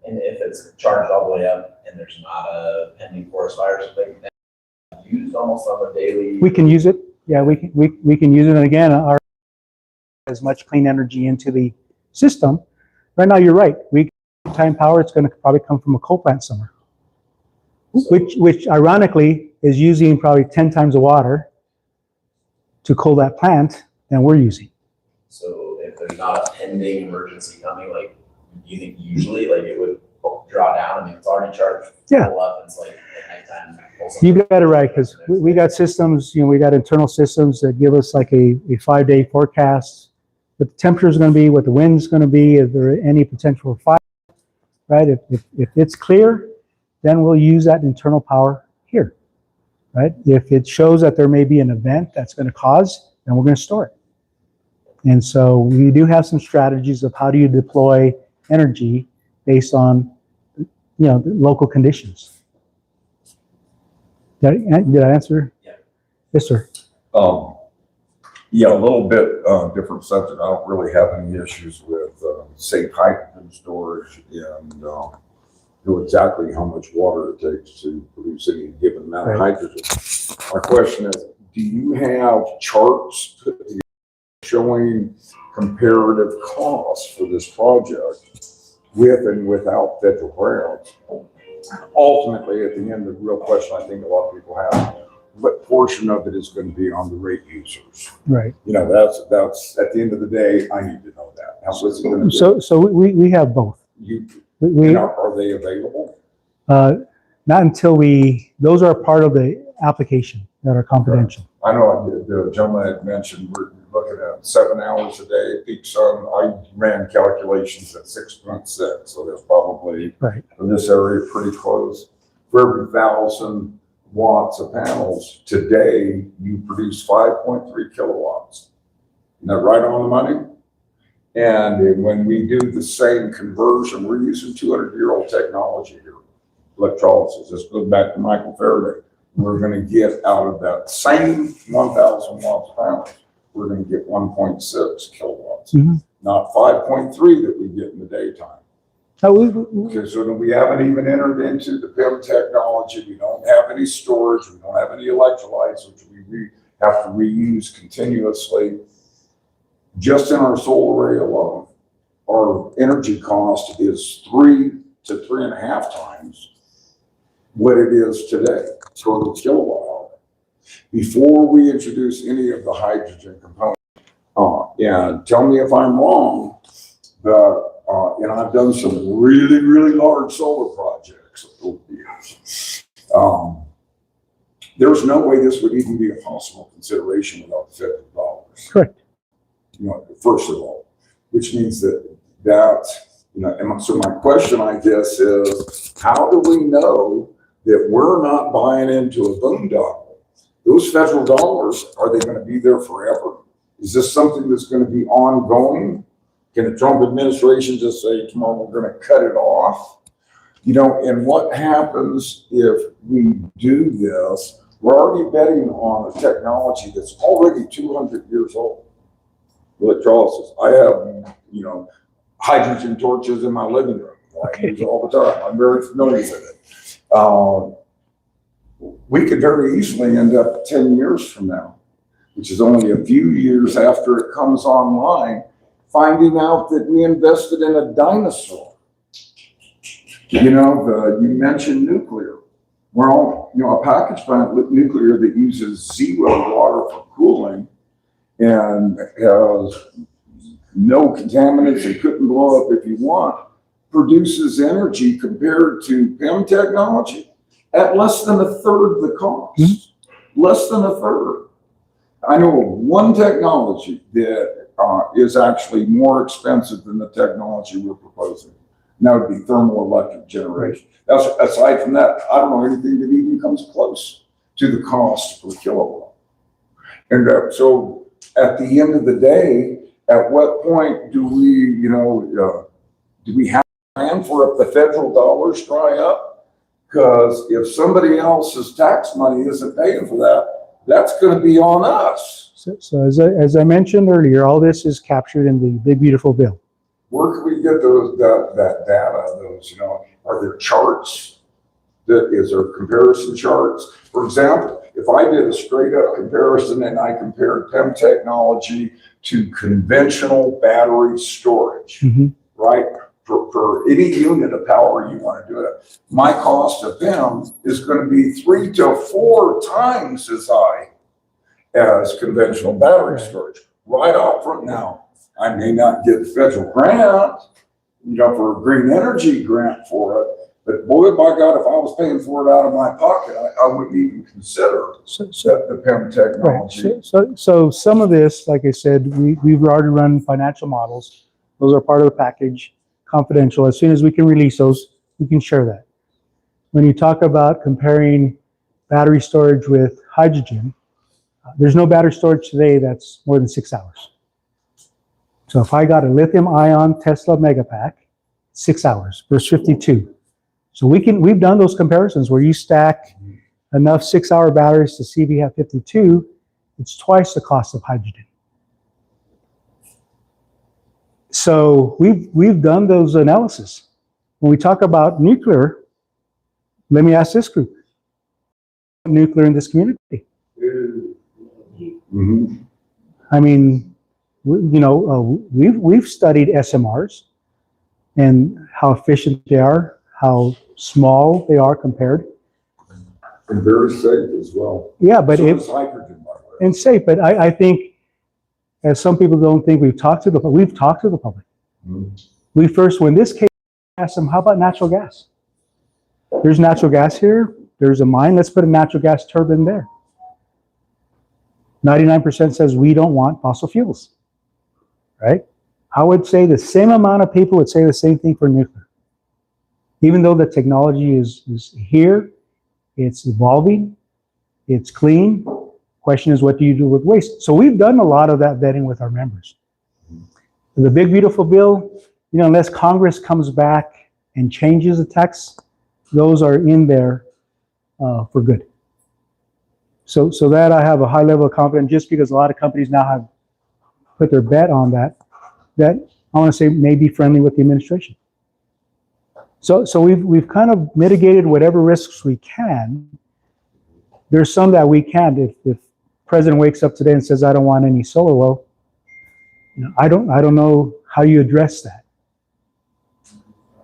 [SPEAKER 12] And if it's charged all the way up and there's not a pending forest fire, so they can use almost on a daily.
[SPEAKER 4] We can use it. Yeah, we can use it. And again, our as much clean energy into the system. Right now, you're right. Time power, it's going to probably come from a coal plant somewhere, which ironically is using probably 10 times the water to cool that plant than we're using.
[SPEAKER 12] So if there's not a pending emergency coming, like, do you think usually like it would draw down? I mean, it's already charged.
[SPEAKER 4] Yeah.
[SPEAKER 12] Pull up, it's like at nighttime. Pull
[SPEAKER 4] You got it right, because we got systems, we got internal systems that give us like a 5-day forecast, what the temperature is going to be, what the wind's going to be, is there any potential for fire, right? If it's clear, then we'll use that internal power here, right? If it shows that there may be an event that's going to cause, then we're going to store it. And so we do have some strategies of how do you deploy energy based on, the local conditions. Did I answer?
[SPEAKER 12] Yeah.
[SPEAKER 4] Yes, sir.
[SPEAKER 11] Yeah, a little bit different subject. I don't really have any issues with safe hydrogen storage and know exactly how much water it takes to produce any given amount of hydrogen. My question is, do you have charts put together showing comparative costs for this project with and without federal grants? Ultimately, at the end, the real question I think a lot of people have, what portion of it is going to be on the rate users?
[SPEAKER 4] Right.
[SPEAKER 11] That's at the end of the day, I need to know that. How is it going to be?
[SPEAKER 4] So we have both.
[SPEAKER 11] Are they available?
[SPEAKER 4] Not until those are part of the application that are confidential.
[SPEAKER 11] I know the gentleman had mentioned we're looking at 7 hours a day peak sun. I ran calculations at 6.6, so that's probably
[SPEAKER 4] right
[SPEAKER 11] for this area pretty close. For every 1,000 watts of panels today, you produce 5.3 kilowatts. Isn't that right on the money? And when we do the same conversion, we're using 200-year-old technology here, electrolysis. This goes back to Michael Faraday. We're going to get out of that same 1,000 watts panels, we're going to get 1.6 kilowatts, not 5.3 that we get in the daytime. Because so we haven't even entered into the PIM technology. We don't have any storage. We don't have any electrolytes, which we have to reuse continuously. just in our solar array alone, our energy cost is 3 to 3.5 times what it is today per kilowatt hour. Before we introduce any of the hydrogen components, and tell me if I'm wrong, but and I've done some really, really large solar projects over the years. There's no way this would even be a possible consideration without the federal dollars.
[SPEAKER 4] Correct.
[SPEAKER 11] First of all, which means that and so my question, I guess, is how do we know that we're not buying into a boondoggle? Those federal dollars, are they going to be there forever? Is this something that's going to be ongoing? Can the Trump administration just say, come on, we're going to cut it off? And what happens if we do this? We're already betting on a technology that's already 200 years old. Electrolysis. I have, hydrogen torches in my living room. I use it all the time. I'm very familiar with it. We could very easily end up 10 years from now, which is only a few years after it comes online, finding out that we invested in a dinosaur. You mentioned nuclear. Well, a package plant with nuclear that uses 0 water for cooling and has no contaminants and couldn't blow up if you want, produces energy compared to PEM technology at less than a third the cost. Less than a third. I know of one technology that is actually more expensive than the technology we're proposing. And that would be thermoelectric generation. That's, aside from that, I don't know anything that even comes close to the cost per kilowatt. And so at the end of the day, at what point do we have a plan for if the federal dollars dry up? Because if somebody else's tax money isn't paying for that, that's going to be on us.
[SPEAKER 4] So as I mentioned earlier, all this is captured in the big beautiful bill.
[SPEAKER 11] Where can we get that data? Are there charts? Is there comparison charts? For example, if I did a straight up comparison and I compared PEM technology to conventional battery storage, right? For any unit of power you want to do it, my cost of PEM is going to be 3 to 4 times as high as conventional battery storage. Right out front now. I may not get a federal grant, for a green energy grant for it, but boy, by God, if I was paying for it out of my pocket, I wouldn't even consider the PEM technology.
[SPEAKER 4] Right. So some of this, like I said, we've already run financial models. Those are part of the package, confidential. As soon as we can release those, we can share that. When you talk about comparing battery storage with hydrogen, there's no battery storage today that's more than 6 hours. So if I got a lithium ion Tesla Megapack, 6 hours versus 52. So we've done those comparisons where you stack enough 6-hour batteries to see if you have 52, it's twice the cost of hydrogen. So we've done those analysis. When we talk about nuclear, let me ask this group, nuclear in this community. I mean, we've studied SMRs and how efficient they are, how small they are compared.
[SPEAKER 11] And very safe as well.
[SPEAKER 4] Yeah, but
[SPEAKER 11] so is hydrogen, by the way.
[SPEAKER 4] And safe, but I think, as some people don't think, we've talked to the public. We first, when this came, asked them, how about natural gas? There's natural gas here, there's a mine, let's put a natural gas turbine there. 99% says we don't want fossil fuels, right? I would say the same amount of people would say the same thing for nuclear. Even though the technology is here, it's evolving, it's clean. Question is, what do you do with waste? So we've done a lot of that vetting with our members. The big beautiful bill, unless Congress comes back and changes the text, those are in there for good. So that I have a high level of confidence, just because a lot of companies now have put their bet on that I want to say may be friendly with the administration. So we've kind of mitigated whatever risks we can. There's some that we can't. If President wakes up today and says, I don't want any solar, well, I don't know how you address that,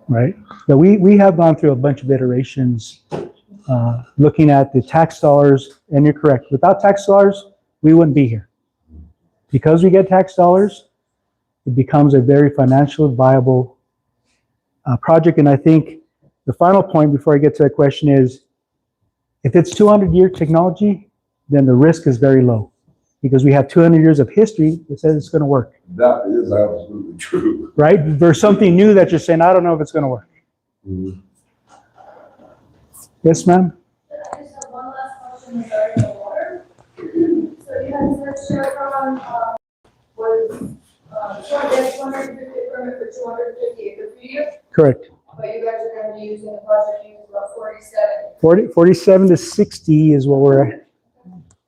[SPEAKER 4] right? But we have gone through a bunch of iterations, looking at the tax dollars, and you're correct. Without tax dollars, we wouldn't be here. Because we get tax dollars, it becomes a very financially viable project. And I think the final point before I get to that question is, if it's 200-year technology, then the risk is very low, because we have 200 years of history that says it's going to work.
[SPEAKER 11] That is absolutely true.
[SPEAKER 4] Right? There's something new that you're saying, I don't know if it's going to work. Yes, ma'am?
[SPEAKER 5] I just have one last question regarding the water. So you had said Chevron was trying to get 250 permit for 250 acre feet,
[SPEAKER 4] Correct.
[SPEAKER 5] but you guys are going to be using the project use about 47.
[SPEAKER 4] 47 to 60 is what we're at.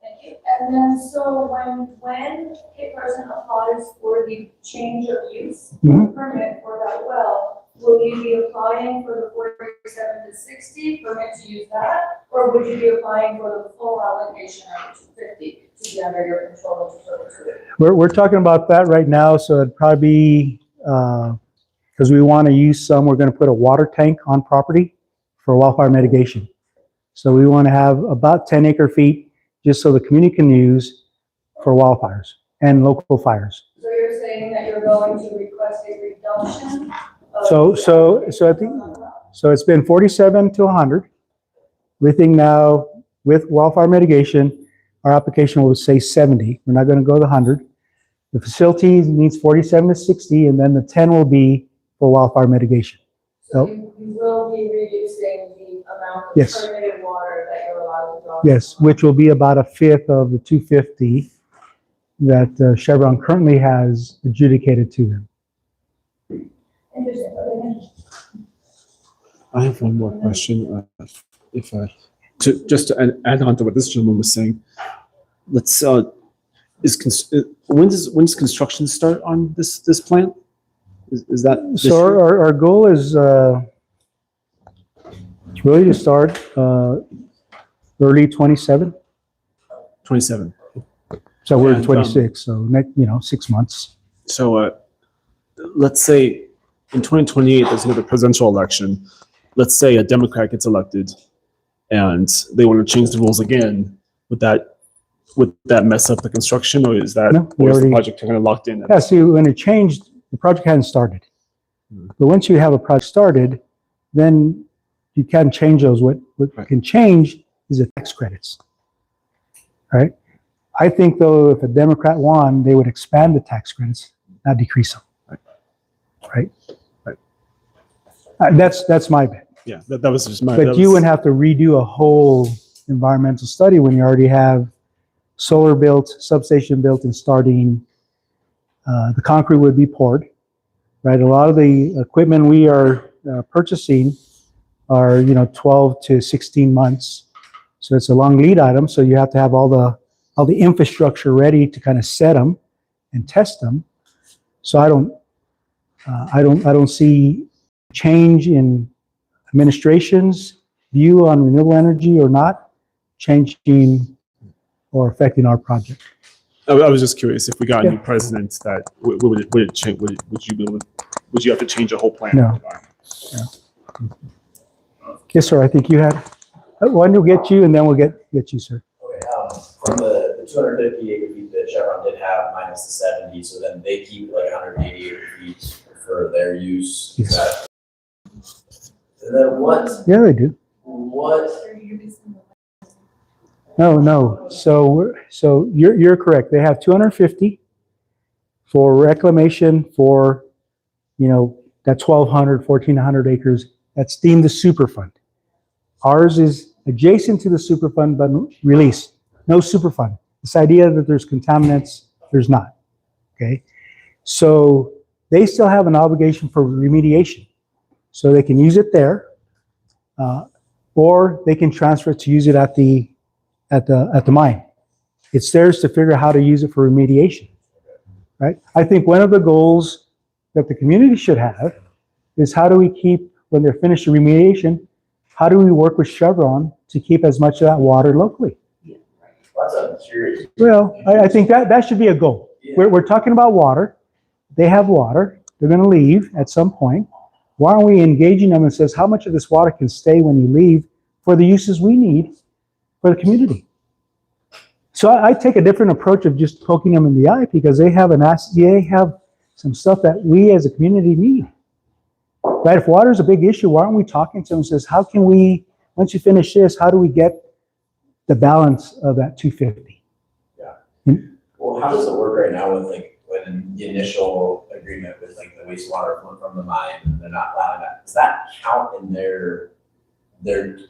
[SPEAKER 5] Thank you. And then, so when a person applies for the change of use permit for that well, will you be applying for the 47 to 60 permit to use that? Or would you be applying for the full allocation of 250 to be under your control of perpetuity?
[SPEAKER 4] We're talking about that right now, so it'd probably be, because we want to use some, we're going to put a water tank on property for wildfire mitigation. So we want to have about 10 acre feet just so the community can use for wildfires and local fires.
[SPEAKER 5] So you're saying that you're going to request a reduction?
[SPEAKER 4] So I think, so it's been 47 to 100. We think now with wildfire mitigation, our application will say 70. We're not going to go to 100. The facility needs 47 to 60, and then the 10 will be for wildfire mitigation.
[SPEAKER 5] So you will be reducing the amount of
[SPEAKER 4] Yes.
[SPEAKER 5] permitted water that you're allowed to draw?
[SPEAKER 4] Yes, which will be about a fifth of the 250 that Chevron currently has adjudicated to them.
[SPEAKER 5] Interesting.
[SPEAKER 13] I have one more question. Just to add on to what this gentleman was saying, let's when does construction start on this plant? Is that this
[SPEAKER 4] So
[SPEAKER 13] year?
[SPEAKER 4] our goal is really to start early 27.
[SPEAKER 13] 27.
[SPEAKER 4] So we're in
[SPEAKER 13] And,
[SPEAKER 4] 26, so next, 6 months.
[SPEAKER 13] So let's say in 2028 there's another presidential election. Let's say a Democrat gets elected and they want to change the rules again. Would that mess up the construction, or is that
[SPEAKER 4] No,
[SPEAKER 13] or is the
[SPEAKER 4] already-
[SPEAKER 13] project kind of locked in?
[SPEAKER 4] Yeah, see, when it changed, the project hadn't started. But once you have a project started, then you can change those. What can change is the tax credits, right? I think, though, if a Democrat won, they would expand the tax credits, not decrease them. Right? That's my bet.
[SPEAKER 13] Yeah, that was just my.
[SPEAKER 4] But you wouldn't have to redo a whole environmental study when you already have solar built, substation built, and starting. The concrete would be poured, right? A lot of the equipment we are purchasing are 12 to 16 months, so it's a long lead item. So you have to have all the infrastructure ready to kind of set them and test them. So I don't see change in administration's view on renewable energy or not changing or affecting our project.
[SPEAKER 13] I was just curious if we got a new president, that would it change? Would you have to change the whole plan?
[SPEAKER 4] No. Yes, sir. I think you had. One will get you, and then we'll get you, sir.
[SPEAKER 12] Okay, from the 250 acre feet that Chevron did have minus the 70, so then they keep like 180 acre feet for their use.
[SPEAKER 4] Yes.
[SPEAKER 12] And then what?
[SPEAKER 4] Yeah, they do.
[SPEAKER 12] What?
[SPEAKER 4] No. So you're correct. They have 250 for reclamation for, that 1,200, 1,400 acres. That's deemed the Superfund. Ours is adjacent to the Superfund, but released. No Superfund. This idea that there's contaminants, there's not. Okay. So they still have an obligation for remediation. So they can use it there, or they can transfer it to use it at the mine. It's theirs to figure out how to use it for remediation, right? I think one of the goals that the community should have is how do we keep, when they're finished the remediation, how do we work with Chevron to keep as much of that water locally?
[SPEAKER 12] That's a curious.
[SPEAKER 4] Well, I think that should be a goal.
[SPEAKER 12] Yeah.
[SPEAKER 4] We're talking about water, they have water, they're gonna leave at some point. Why aren't we engaging them and says, how much of this water can stay when you leave for the uses we need for the community? So I take a different approach of just poking them in the eye because they have they have some stuff that we as a community need. Right? If water is a big issue, why aren't we talking to them and says, how can we, once you finish this, how do we get the balance of that 250?
[SPEAKER 12] Well, how does it work right now with like when the initial agreement with like the wastewater from the mine, and they're not allowing that? Does that count in their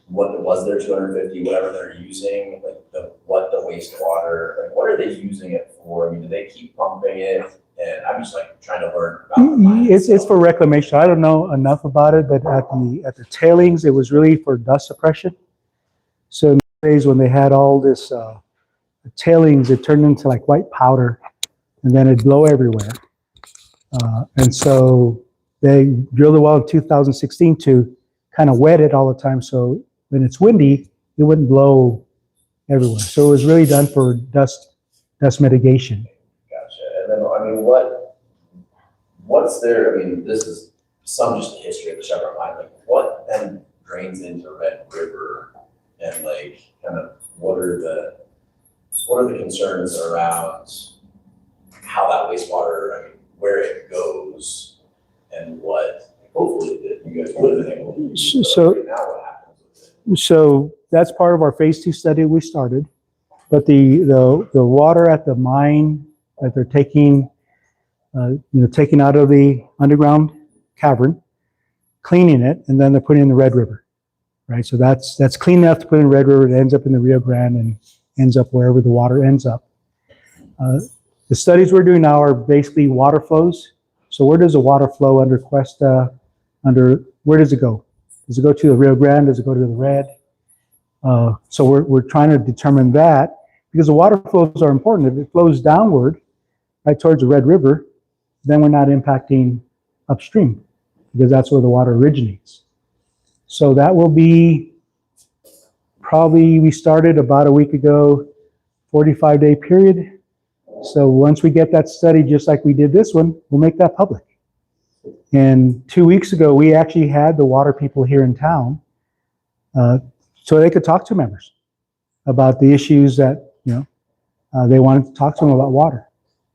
[SPEAKER 12] what was their 250, whatever they're using, like what the wastewater, like what are they using it for? I mean, do they keep pumping it? And I'm just like trying to learn about the mine
[SPEAKER 4] It's
[SPEAKER 12] itself.
[SPEAKER 4] for reclamation. I don't know enough about it, but at the tailings, it was really for dust suppression. So in the days when they had all this tailings, it turned into like white powder, and then it'd blow everywhere. And so they drilled a well in 2016 to kind of wet it all the time, so when it's windy, it wouldn't blow everywhere. So it was really done for dust mitigation.
[SPEAKER 12] Gotcha. And then, I mean, what's their, I mean, this is some just the history of the Chevron mine, like what then drains into Red River, and like kind of what are the concerns around how that wastewater, I mean, where it goes and what hopefully that you guys would have been able to do.
[SPEAKER 4] So-
[SPEAKER 12] Right now what happens with it?
[SPEAKER 4] So that's part of our phase 2 study we started. But the water at the mine that they're taking, taking out of the underground cavern, cleaning it, and then they're putting it in the Red River, right? So that's clean enough to put in Red River. It ends up in the Rio Grande and ends up wherever the water ends up. The studies we're doing now are basically water flows. So where does the water flow under Cuesta? Where does it go? Does it go to the Rio Grande? Does it go to the Red? So we're trying to determine that because the water flows are important. If it flows downward, right towards the Red River, then we're not impacting upstream because that's where the water originates. So that will be probably, we started about a week ago, 45-day period. So once we get that study, just like we did this one, we'll make that public. And 2 weeks ago, we actually had the water people here in town so they could talk to members about the issues that, they wanted to talk to them about water.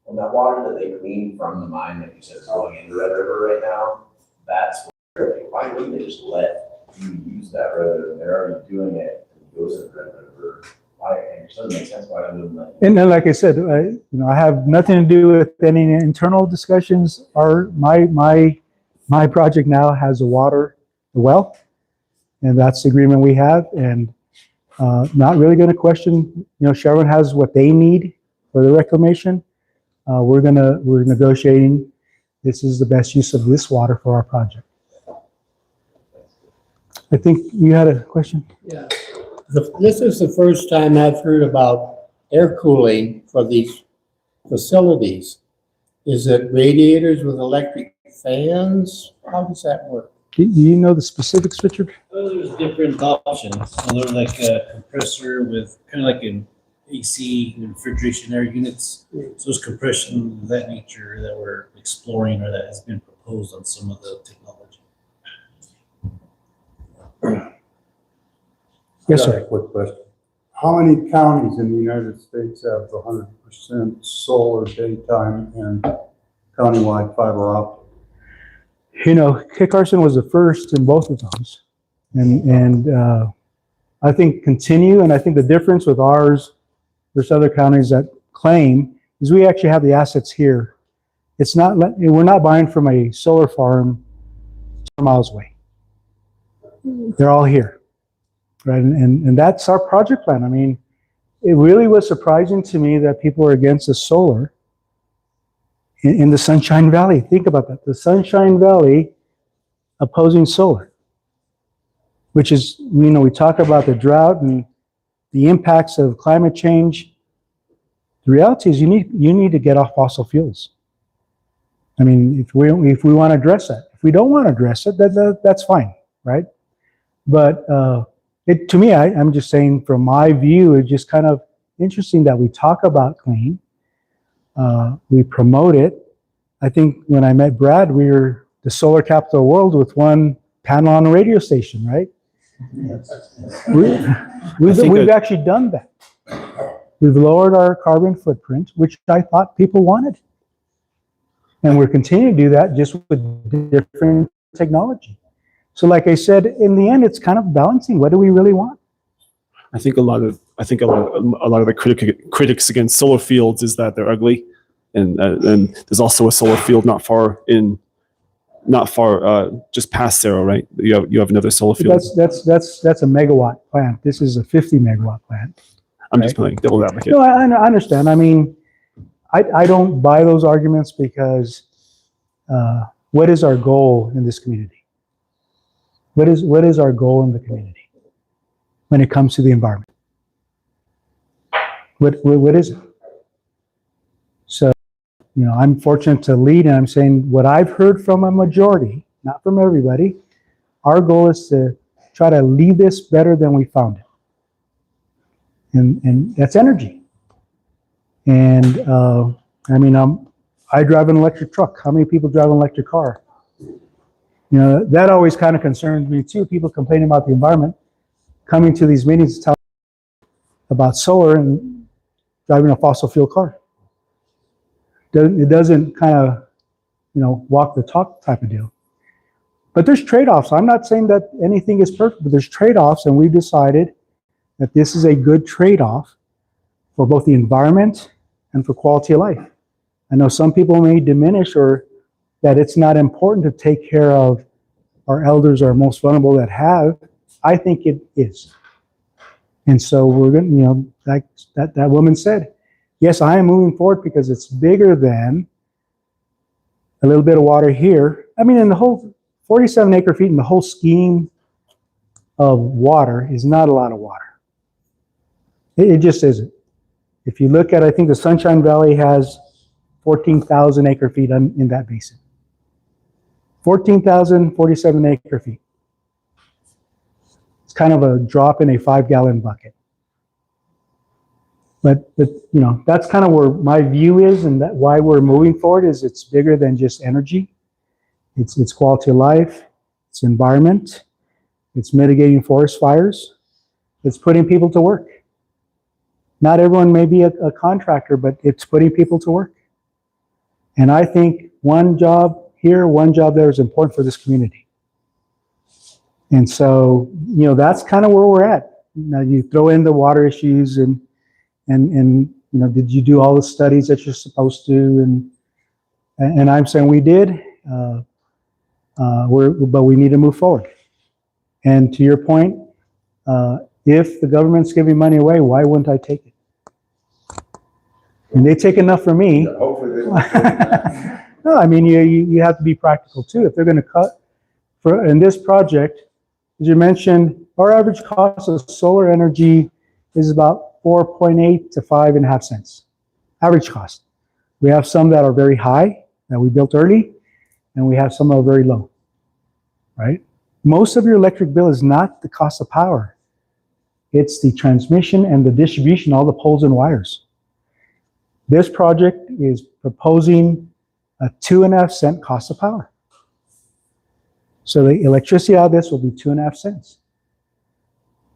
[SPEAKER 12] And that water that they clean from the mine, like you said, is going into Red River right now, that's where, like, why wouldn't they just let you use that road? And they're already doing it, and it goes into Red River. Why, it doesn't make sense why they wouldn't let you.
[SPEAKER 4] And then, like I said, I have nothing to do with any internal discussions. My project now has the water, the well, and that's the agreement we have. And not really going to question. Chevron has what they need for the reclamation. We're negotiating. This is the best use of this water for our project. I think you had a question.
[SPEAKER 15] Yeah. This is the first time I've heard about air cooling for these facilities. Is it radiators with electric fans? How does that work?
[SPEAKER 4] Do you know the specifics, Richard?
[SPEAKER 16] Well, there's different options. So there's like a compressor with kind of like an AC refrigeration air units. So there's compression of that nature that we're exploring or that has been proposed on some of the technology.
[SPEAKER 4] Yes,
[SPEAKER 8] I got
[SPEAKER 4] sir.
[SPEAKER 8] a quick question. How many counties in the United States have 100% solar daytime and countywide fiber optic?
[SPEAKER 4] Kit Carson was the first in both of those. And I think continue, and I think the difference with ours versus other counties that claim is we actually have the assets here. It's not, we're not buying from a solar farm 2 miles away. They're all here, right? And that's our project plan. I mean, it really was surprising to me that people are against the solar in the Sunshine Valley. Think about that. The Sunshine Valley opposing solar, which is, we talk about the drought and the impacts of climate change. The reality is you need to get off fossil fuels. I mean, if we want to address that. If we don't want to address it, that's fine, right? But to me, I'm just saying from my view, it's just kind of interesting that we talk about clean, we promote it, I think when I met Brad, we were the solar capital of the world with one panel on a radio station, right? We've actually done that. We've lowered our carbon footprint, which I thought people wanted. And we're continuing to do that just with different technology. So like I said, in the end, it's kind of balancing. What do we really want?
[SPEAKER 13] I think a lot of the critics against solar fields is that they're ugly, and there's also a solar field not far just past Cerro, right? You have another solar field.
[SPEAKER 4] That's a megawatt plant. This is a 50 megawatt plant.
[SPEAKER 13] I'm just playing devil's advocate.
[SPEAKER 4] No, I understand. I mean, I don't buy those arguments because what is our goal in this community? What is our goal in the community when it comes to the environment? What is it? So, I'm fortunate to lead, and I'm saying what I've heard from a majority, not from everybody, our goal is to try to leave this better than we found it. And that's energy. And I drive an electric truck. How many people drive an electric car? That always kind of concerns me too. People complaining about the environment, coming to these meetings to tell about solar and driving a fossil fuel car. It doesn't kind of, walk the talk type of deal. But there's trade-offs. I'm not saying that anything is perfect, but there's trade-offs, and we've decided that this is a good trade-off for both the environment and for quality of life. I know some people may diminish or that it's not important to take care of our elders, our most vulnerable that have. I think it is. And so we're going to, like that woman said, yes, I am moving forward because it's bigger than a little bit of water here. I mean, in the whole 47 acre feet in the whole scheme of water is not a lot of water. It just isn't. If you look at, I think the Sunshine Valley has 14,000 acre feet in that basin. 14,047 acre feet. It's kind of a drop in a 5-gallon bucket. But that's kind of where my view is, and that why we're moving forward is it's bigger than just energy. It's quality of life, it's environment, it's mitigating forest fires, it's putting people to work. Not everyone may be a contractor, but it's putting people to work. And I think one job here, one job there is important for this community. And so, that's kind of where we're at. Now you throw in the water issues and did you do all the studies that you're supposed to? And I'm saying we did, but we need to move forward. And to your point, if the government's giving money away, why wouldn't I take it? And they take enough from me.
[SPEAKER 8] Yeah, hopefully they won't.
[SPEAKER 4] No, I mean, you have to be practical too. If they're going to cut in this project, as you mentioned, our average cost of solar energy is about 4.8 to 5.5 cents. Average cost. We have some that are very high that we built early, and we have some that are very low, right? Most of your electric bill is not the cost of power. It's the transmission and the distribution, all the poles and wires. This project is proposing a 2.5 cent cost of power. So the electricity out of this will be 2.5 cents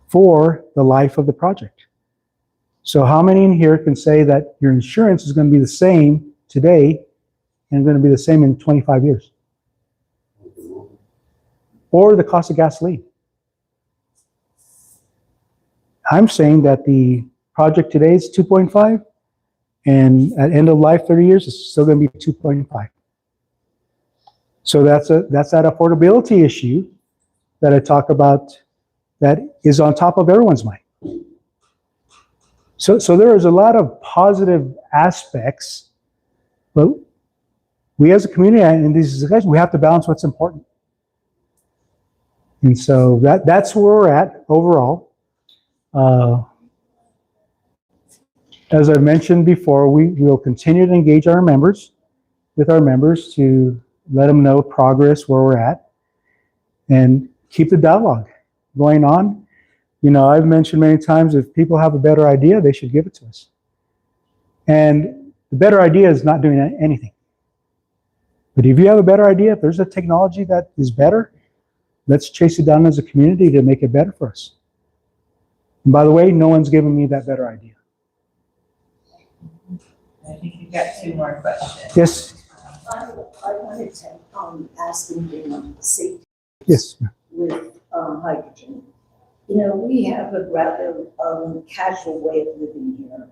[SPEAKER 4] for the life of the project. So how many in here can say that your insurance is going to be the same today and going to be the same in 25 years? Or the cost of gasoline? I'm saying that the project today is 2.5, and at end of life, 30 years, it's still going to be 2.5. So that's that affordability issue that I talk about that is on top of everyone's mind. So there is a lot of positive aspects, but we as a community in these discussions, we have to balance what's important. And so that's where we're at overall. As I mentioned before, we will continue to engage with our members to let them know progress, where we're at, and keep the dialogue going on. I've mentioned many times, if people have a better idea, they should give it to us. And the better idea is not doing anything. But if you have a better idea, if there's a technology that is better, let's chase it down as a community to make it better for us. And by the way, no one's given me that better idea.
[SPEAKER 6] I think you got 2 more questions.
[SPEAKER 4] Yes,
[SPEAKER 10] I wanted to ask them the safety
[SPEAKER 4] yes.
[SPEAKER 10] with hydrogen. You know, we have a rather casual way of living here.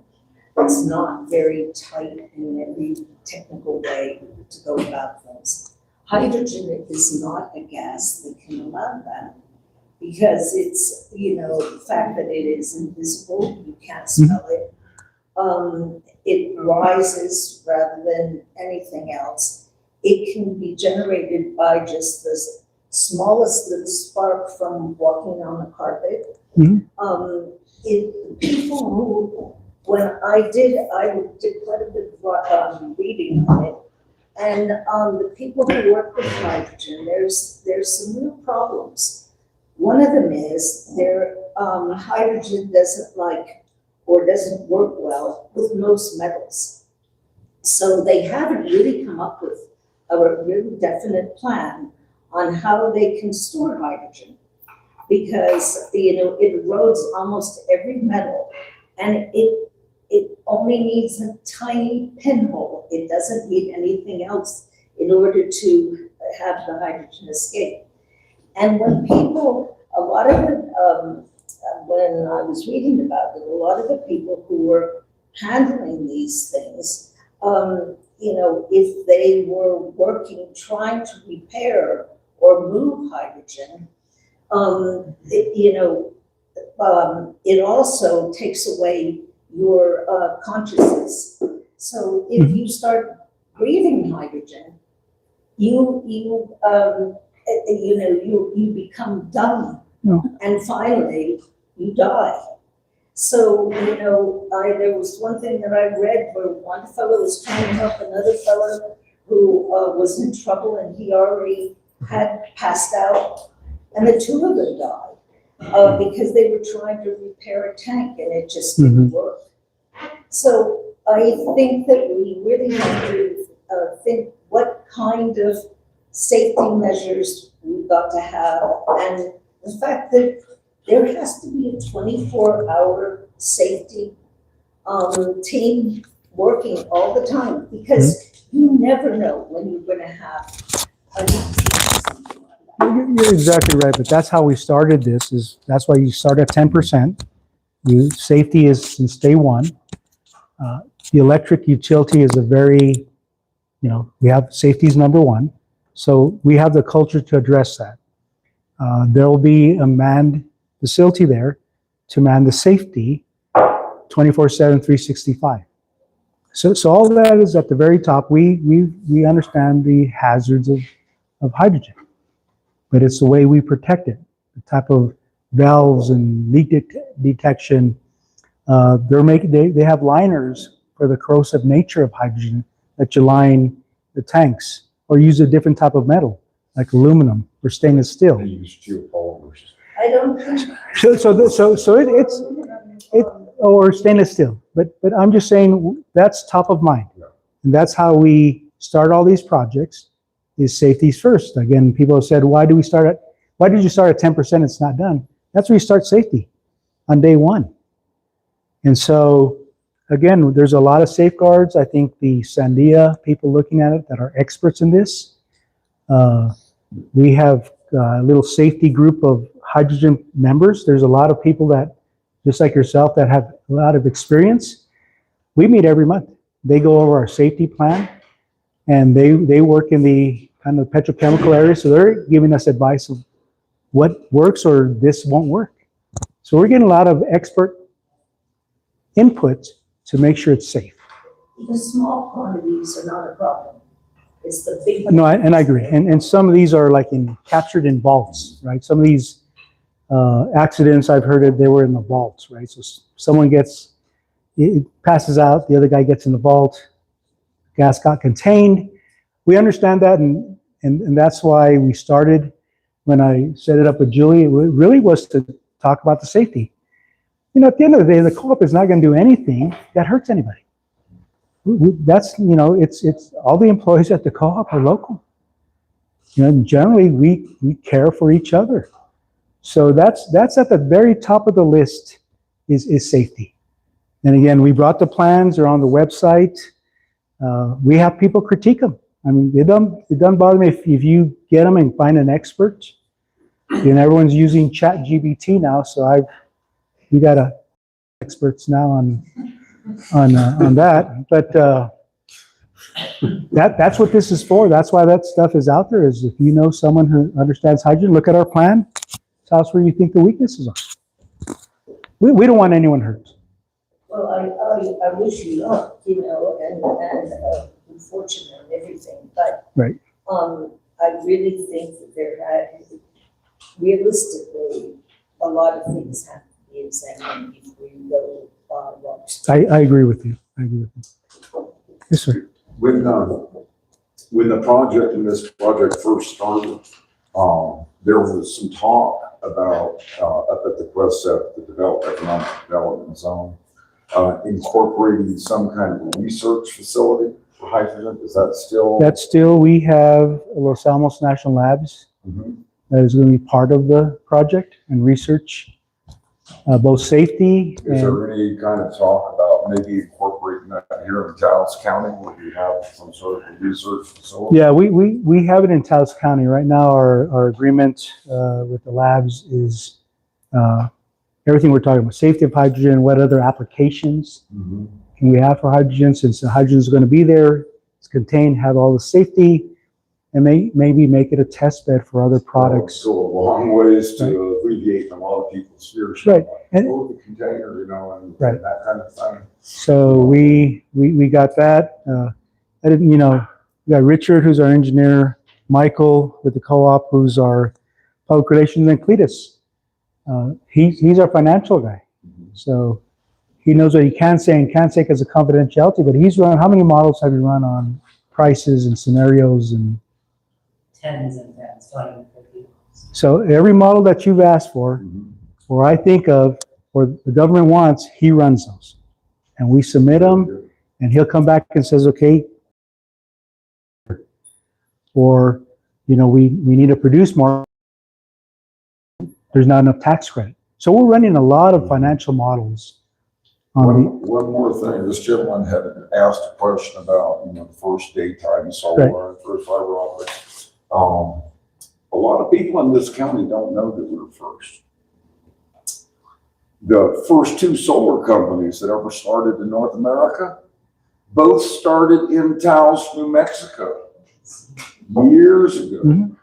[SPEAKER 10] It's not very tight in every technical way to go about things. Hydrogen is not a gas that can allow that because it's, you know, the fact that it is invisible, you can't smell it. It rises rather than anything else. It can be generated by just the smallest little spark from walking on the carpet. People who, when I did quite a bit of reading on it, and the people who work with hydrogen, there's some real problems. One of them is their hydrogen doesn't work well with most metals. So they haven't really come up with a really definite plan on how they can store hydrogen because, you know, it erodes almost every metal and it only needs a tiny pinhole. It doesn't need anything else in order to have the hydrogen escape. And when people, a lot of it, when I was reading about it, a lot of the people who were handling these things, you know, if they were trying to repair or move hydrogen, it also takes away your consciousness. So if you start breathing hydrogen, you become dumb, and finally you die. So, you know, there was one thing that I read where one fellow was trying to help another fellow who was in trouble and he already had passed out, and the 2 of them died because they were trying to repair a tank and it just didn't work. So I think that we really have to think what kind of safety measures we've got to have, and the fact that there has to be a 24-hour safety team working all the time because you never know when you're going to have a something like that.
[SPEAKER 4] You're exactly right, but that's how we started this. That's why you start at 10%. Safety is since day one. The electric utility is a very, we have safety is number one. So we have the culture to address that. There will be a manned facility there to man the safety 24/7, 365. So all that is at the very top. We understand the hazards of hydrogen, but it's the way we protect it. The type of valves and leak detection. They have liners for the corrosive nature of hydrogen that you line the tanks, or use a different type of metal like aluminum or stainless steel.
[SPEAKER 8] They use geopolymers.
[SPEAKER 10] I don't think.
[SPEAKER 4] It's or stainless steel. But I'm just saying that's top of mind, and that's how we start all these projects. Is safety first. Again, people have said, why did you start at 10%? It's not done. That's where you start safety on day one. And so, again, there's a lot of safeguards. I think the Sandia people looking at it that are experts in this. We have a little safety group of hydrogen members. There's a lot of people that, just like yourself, that have a lot of experience. We meet every month. They go over our safety plan, and they work in the kind of petrochemical area, so they're giving us advice of what works or this won't work. So we're getting a lot of expert input to make sure it's safe.
[SPEAKER 10] The small quantities are not a problem. It's the big.
[SPEAKER 4] No, and I agree. And some of these are like captured in vaults, right? Some of these accidents I've heard of, they were in the vaults, right? So someone it passes out, the other guy gets in the vault, gas got contained. We understand that, and that's why we started. When I set it up with Julie, it really was to talk about the safety. At the end of the day, the co-op is not going to do anything that hurts anybody. That's, it's all the employees at the co-op are local. Generally, we care for each other. So that's at the very top of the list is safety. And again, we brought the plans, they're on the website. We have people critique them. I mean, it doesn't bother me if you get them and find an expert. Everyone's using ChatGPT now, so we got experts now on that. But that's what this is for. That's why that stuff is out there. Is if you know someone who understands hydrogen, look at our plan. Tell us where you think the weaknesses are. We don't want anyone hurt.
[SPEAKER 10] Well, I wish you luck, and unfortunate and everything, but
[SPEAKER 4] right.
[SPEAKER 10] I really think that realistically, a lot of things have to be examined before you go next.
[SPEAKER 4] I agree with you. Yes, sir.
[SPEAKER 11] When the project and this project first started, there was some talk about up at the QuestSec, the Economic Development Zone, incorporating some kind of research facility for hydrogen. Is that still?
[SPEAKER 4] That's still, we have Los Alamos National Labs that is going to be part of the project and research, both safety.
[SPEAKER 11] Is there any kind of talk about maybe incorporating that here in Dallas County where we have some sort of research facility?
[SPEAKER 4] Yeah, we have it in Taos County. Right now, our agreement with the labs is everything we're talking about, safety of hydrogen, what other applications can we have for hydrogen, since the hydrogen is going to be there, it's contained, have all the safety, and maybe make it a test bed for other products.
[SPEAKER 11] So a long ways to alleviate a lot of people's fears.
[SPEAKER 4] Right.
[SPEAKER 11] And the container, and that kind of thing.
[SPEAKER 4] So we got that. I didn't, we got Richard, who's our engineer, Michael with the co-op, who's our public relations, and Cletus. He's our financial guy. So he knows what he can say and can't say because of confidentiality, but he's run, how many models have you run on prices and scenarios and?
[SPEAKER 6] Tens and tens, 20, 50.
[SPEAKER 4] So every model that you've asked for, or I think of, or the government wants, he runs those. And we submit them, and he'll come back and says, okay, or, we need to produce more. There's not enough tax credit. So we're running a lot of financial models.
[SPEAKER 11] One more thing, this gentleman had asked a question about, the first daytime solar and first fiber optics. A lot of people in this county don't know that we're first. The first two solar companies that ever started in North America, both started in Taos, New Mexico, years ago.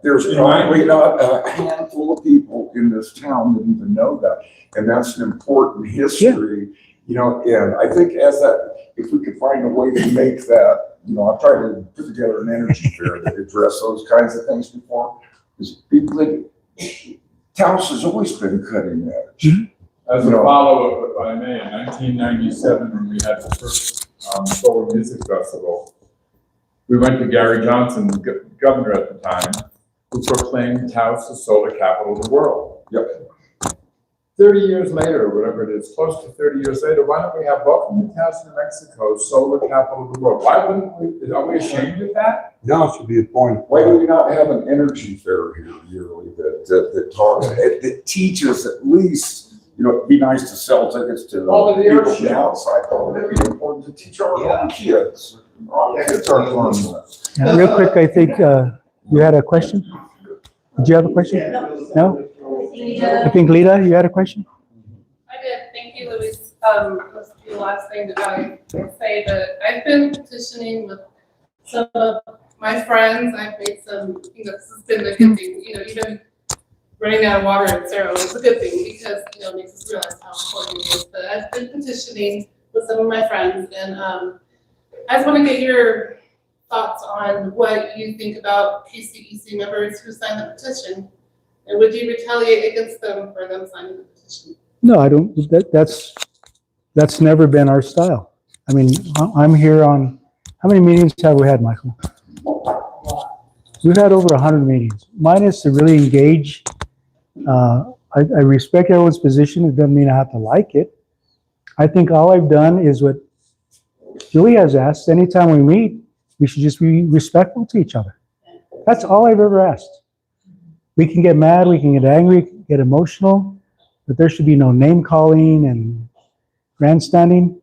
[SPEAKER 11] There's probably not a handful of people in this town that even know that, and that's an important history. And I think if we could find a way to make that, I've tried to put together an energy fair that address those kinds of things before, because people Taos has always been cutting edge. As a follow-up, if I may, in 1997, when we had the first solar music festival, we went to Gary Johnson, governor at the time, who proclaimed Taos the solar capital of the world. Yep. 30 years later, or whatever it is, close to 30 years later, why don't we have welcome to Taos, New Mexico, solar capital of the world? Why wouldn't we? Are we ashamed of that?
[SPEAKER 8] No, it should be a point.
[SPEAKER 11] Why do we not have an energy fair here yearly that talks, that teaches at least, it'd be nice to sell tickets to people from the outside, but it'd be important to teach our own kids. Our kids aren't learning this.
[SPEAKER 4] Yeah, real quick, I think you had a question? Did you have a question? No? I think Lita, you had a question?
[SPEAKER 7] I did. Thank you, Luis. Let's do the last thing that I say that I've been petitioning with some of my friends. I've made some, this has been a good thing, even running out of water in Cerro is a good thing because, it makes us realize how important it is. But I've been petitioning with some of my friends, and I just want to get your thoughts on what you think about KCEC members who signed the petition. And would you retaliate against them for them signing the petition?
[SPEAKER 4] No, I don't. That's never been our style. I mean, I'm here on, how many meetings have we had, Michael? We've had over 100 meetings. Mine is to really engage. I respect everyone's position. It doesn't mean I have to like it. I think all I've done is what Julie has asked, anytime we meet, we should just be respectful to each other. That's all I've ever asked. We can get mad, we can get angry, we can get emotional, but there should be no name calling and grandstanding.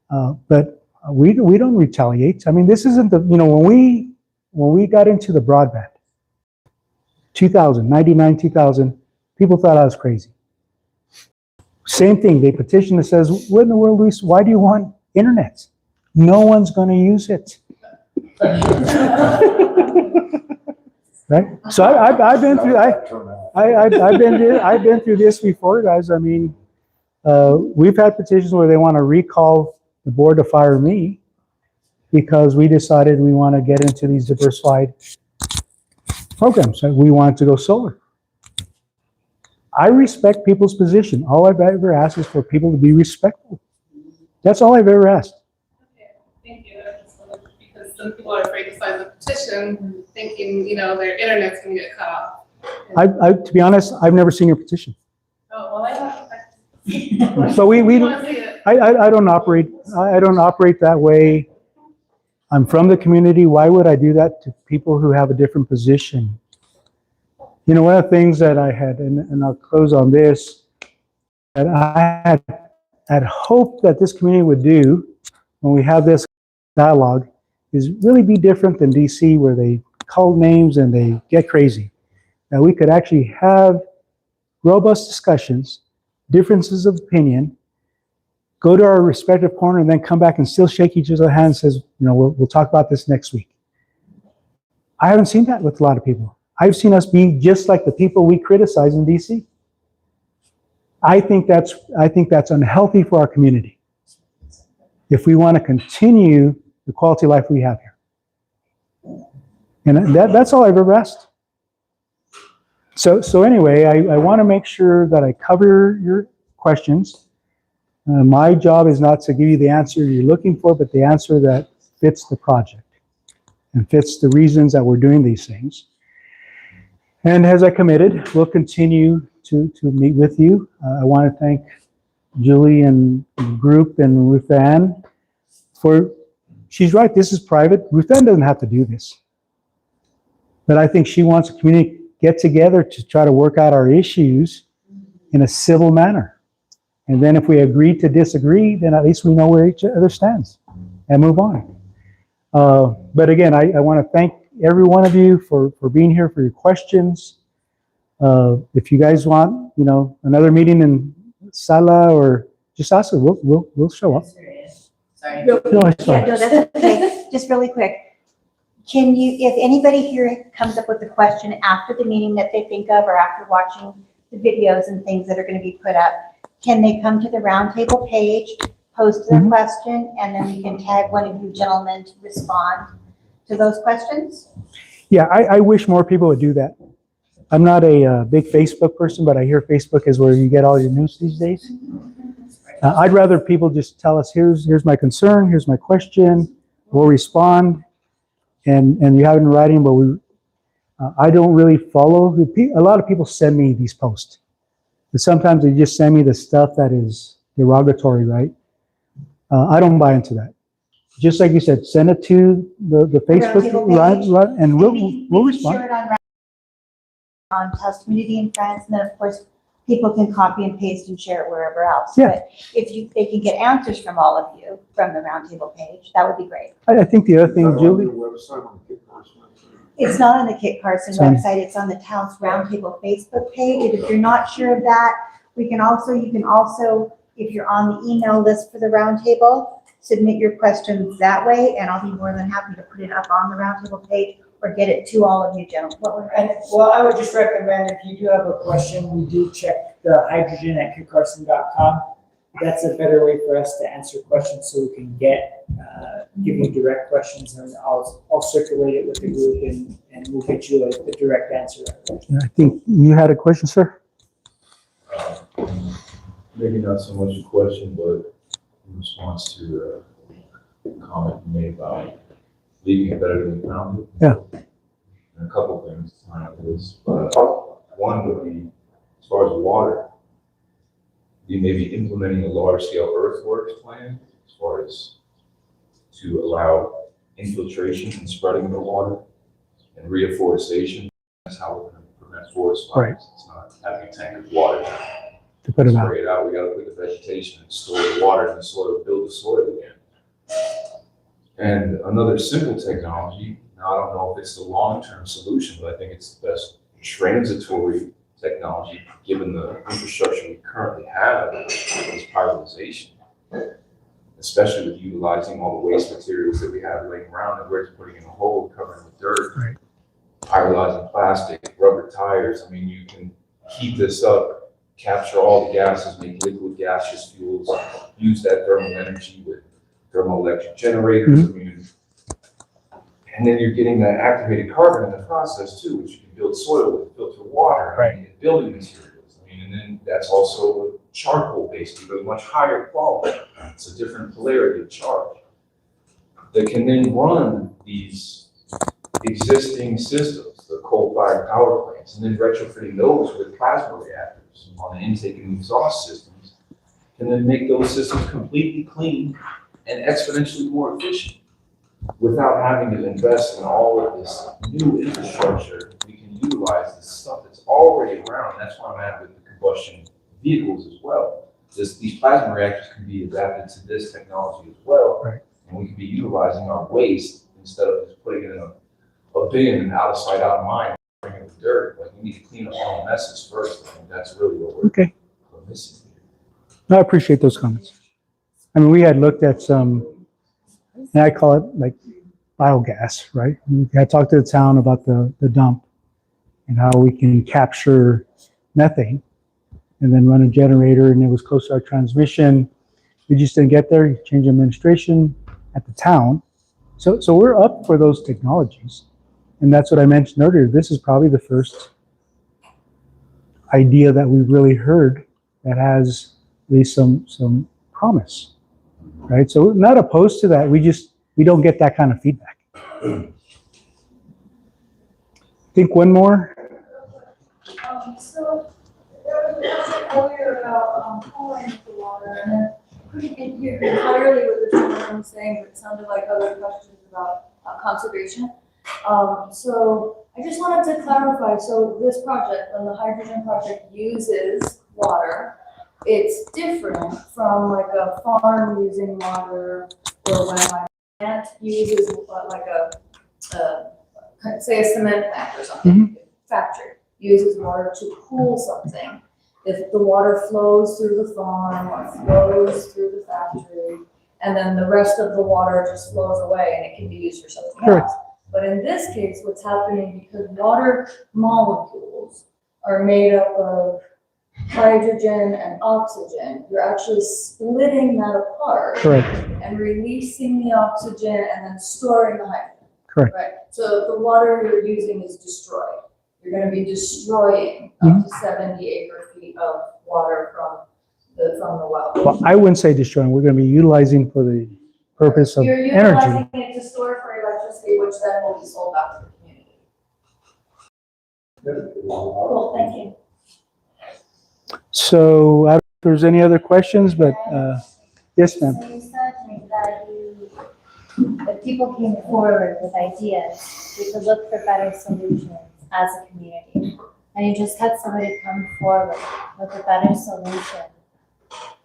[SPEAKER 4] But we don't retaliate. I mean, this isn't the, when we got into the broadband, 99, 2000, people thought I was crazy. Same thing, they petitioned that says, what in the world, Luis, why do you want internet? No one's going to use it. Right? So I've been through, I've been through this before, guys. I mean, we've had petitions where they want to recall the board to fire me because we decided we want to get into these diversified programs. We want to go solar. I respect people's position. All I've ever asked is for people to be respectful. That's all I've ever asked.
[SPEAKER 7] Thank you. Because some people are afraid to sign the petition, thinking, their internet's going to get cut off.
[SPEAKER 4] To be honest, I've never seen your petition.
[SPEAKER 7] Oh, well,
[SPEAKER 4] So I don't operate. I don't operate that way. I'm from the community. Why would I do that to people who have a different position? One of the things that I had, and I'll close on this, that I had hoped that this community would do when we have this dialogue is really be different than DC, where they call names and they get crazy. That we could actually have robust discussions, differences of opinion, go to our respective corner, and then come back and still shake each other's hand and says, we'll talk about this next week. I haven't seen that with a lot of people. I've seen us be just like the people we criticize in DC. I think that's unhealthy for our community if we want to continue the quality of life we have here. And that's all I've ever asked. So anyway, I want to make sure that I cover your questions. My job is not to give you the answer you're looking for, but the answer that fits the project and fits the reasons that we're doing these things. And as I committed, we'll continue to meet with you. I want to thank Julie and the group and Ruth Ann she's right, this is private. Ruth Ann doesn't have to do this. But I think she wants a community get together to try to work out our issues in a civil manner. And then if we agree to disagree, then at least we know where each other stands and move on. But again, I want to thank every one of you for being here, for your questions. If you guys want, another meeting in Sala, or just ask us, we'll show up.
[SPEAKER 5] Sorry.
[SPEAKER 4] No, it's fine.
[SPEAKER 5] Yeah, no, that's okay. Just really quick. Can you, if anybody here comes up with a question after the meeting that they think of, or after watching the videos and things that are going to be put up, can they come to the roundtable page, post their question, and then we can tag one of you gentlemen to respond to those questions?
[SPEAKER 4] Yeah, I wish more people would do that. I'm not a big Facebook person, but I hear Facebook is where you get all your news these days. I'd rather people just tell us, here's my concern, here's my question, we'll respond, and you have it in writing, but I don't really follow. A lot of people send me these posts, but sometimes they just send me the stuff that is derogatory, right? I don't buy into that. Just like you said, send it to the Facebook, right, and we'll respond.
[SPEAKER 5] Share it on Tell Community and Friends, and then of course, people can copy and paste and share it wherever else.
[SPEAKER 4] Yeah.
[SPEAKER 5] But if they can get answers from all of you from the roundtable page, that would be great.
[SPEAKER 4] I think the other thing, Julie.
[SPEAKER 5] It's not on the Kit Carson
[SPEAKER 4] Sorry.
[SPEAKER 5] website, it's on the town's roundtable Facebook page. And if you're not sure of that, you can also, if you're on the email list for the roundtable, submit your questions that way, and I'll be more than happy to put it up on the roundtable page or get it to all of you gentlemen.
[SPEAKER 6] Well, I would just recommend, if you do have a question, we do check the hydrogen at kitcarson.com. That's a better way for us to answer questions, so we can give you direct questions, and I'll circulate it with the group, and we'll get you a direct answer.
[SPEAKER 4] I think you had a question, sir?
[SPEAKER 17] Maybe not so much a question, but in response to a comment you made about leaving it better than found it.
[SPEAKER 4] Yeah.
[SPEAKER 17] And a couple things on this, but one would be, as far as water, you may be implementing a large scale earthworks plan as far as to allow infiltration and spreading of the water and reforestation. That's how we're going to prevent forest fires.
[SPEAKER 4] Right.
[SPEAKER 17] It's not having a tank of water
[SPEAKER 4] To put it out.
[SPEAKER 17] spray it out. We got to put the vegetation and store the water in the soil, build the soil again. And another simple technology, now I don't know if it's the long-term solution, but I think it's the best transitory technology, given the infrastructure we currently have, is pyrolyzation. Especially with utilizing all the waste materials that we have laying around, and we're just putting in a hole, covering with dirt.
[SPEAKER 4] Right.
[SPEAKER 17] Pyrolyzing plastic, rubber tires. I mean, you can heat this up, capture all the gases, make liquid gaseous fuels, use that thermal energy with thermoelectric generators. I mean, and then you're getting that activated carbon in the process too, which you can build soil with, filter water,
[SPEAKER 4] Right.
[SPEAKER 17] and building materials. I mean, and then that's also charcoal based, even much higher quality. It's a different polarity of charge that can then run these existing systems, the coal-fired power plants, and then retrofitting those with plasma reactors on the intake and exhaust systems, and then make those systems completely clean and exponentially more efficient. Without having to invest in all of this new infrastructure, we can utilize the stuff that's already around. That's why I'm at with the combustion vehicles as well. These plasma reactors can be adapted to this technology as well,
[SPEAKER 4] right.
[SPEAKER 17] And we can be utilizing our waste instead of just putting it in a bin and out of sight, out of mind, bringing it with dirt. Like, we need to clean up all the messes first. I think that's really what we're missing here.
[SPEAKER 4] I appreciate those comments. I mean, we had looked at some, and I call it like biogas, right? We had talked to the town about the dump and how we can capture methane and then run a generator, and it was close to our transmission. We just didn't get there. Change administration at the town. So we're up for those technologies. And that's what I mentioned earlier. This is probably the first idea that we've really heard that has at least some promise, right? So we're not opposed to that. We don't get that kind of feedback. I think one more.
[SPEAKER 5] So there was a question earlier about pooling the water, and I couldn't hear entirely what the gentleman was saying, but it sounded like other questions about conservation. So I just wanted to clarify, so this project, when the hydrogen project uses water, it's different from like a farm using water, or when my plant uses like say a cement plant or something, factory uses water to cool something. If the water flows through the farm or flows through the factory, and then the rest of the water just flows away and it can be used for something else. But in this case, what's happening, because water molecules are made up of hydrogen and oxygen, you're actually splitting that apart.
[SPEAKER 4] Correct.
[SPEAKER 5] And releasing the oxygen and then storing the hydrogen.
[SPEAKER 4] Correct.
[SPEAKER 5] Right. So the water you're using is destroyed. You're going to be destroying up to 70 acre-feet of water from the well.
[SPEAKER 4] Well, I wouldn't say destroying. We're going to be utilizing for the purpose of
[SPEAKER 5] You're
[SPEAKER 4] energy.
[SPEAKER 5] utilizing it to store for electricity, which then will be sold back to the community. Cool, thank you.
[SPEAKER 4] So I don't know if there's any other questions, but yes, ma'am.
[SPEAKER 18] So you said that if people came forward with ideas, we could look for better solutions as a community. And you just had somebody come forward with a better solution.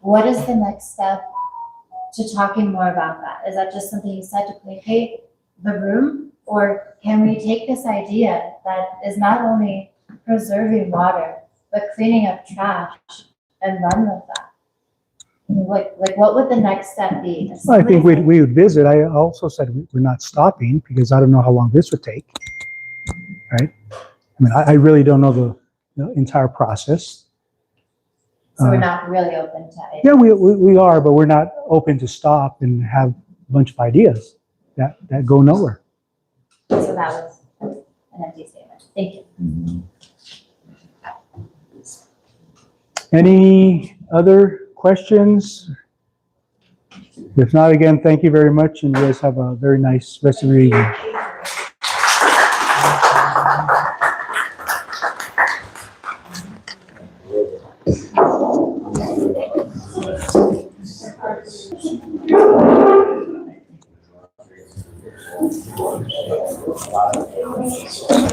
[SPEAKER 18] What is the next step to talking more about that? Is that just something you said to placate the room? Or can we take this idea that is not only preserving water, but cleaning up trash and run with that? Like what would the next step be?
[SPEAKER 4] Well, I think we would visit. I also said we're not stopping because I don't know how long this would take, right? I mean, I really don't know the entire process.
[SPEAKER 18] So we're not really open to it.
[SPEAKER 4] Yeah, we are, but we're not open to stop and have a bunch of ideas that go nowhere.
[SPEAKER 18] So that was an empty statement. Thank you.
[SPEAKER 4] Any other questions? If not, again, thank you very much, and you guys have a very nice rest of your evening.
[SPEAKER 18] Yes.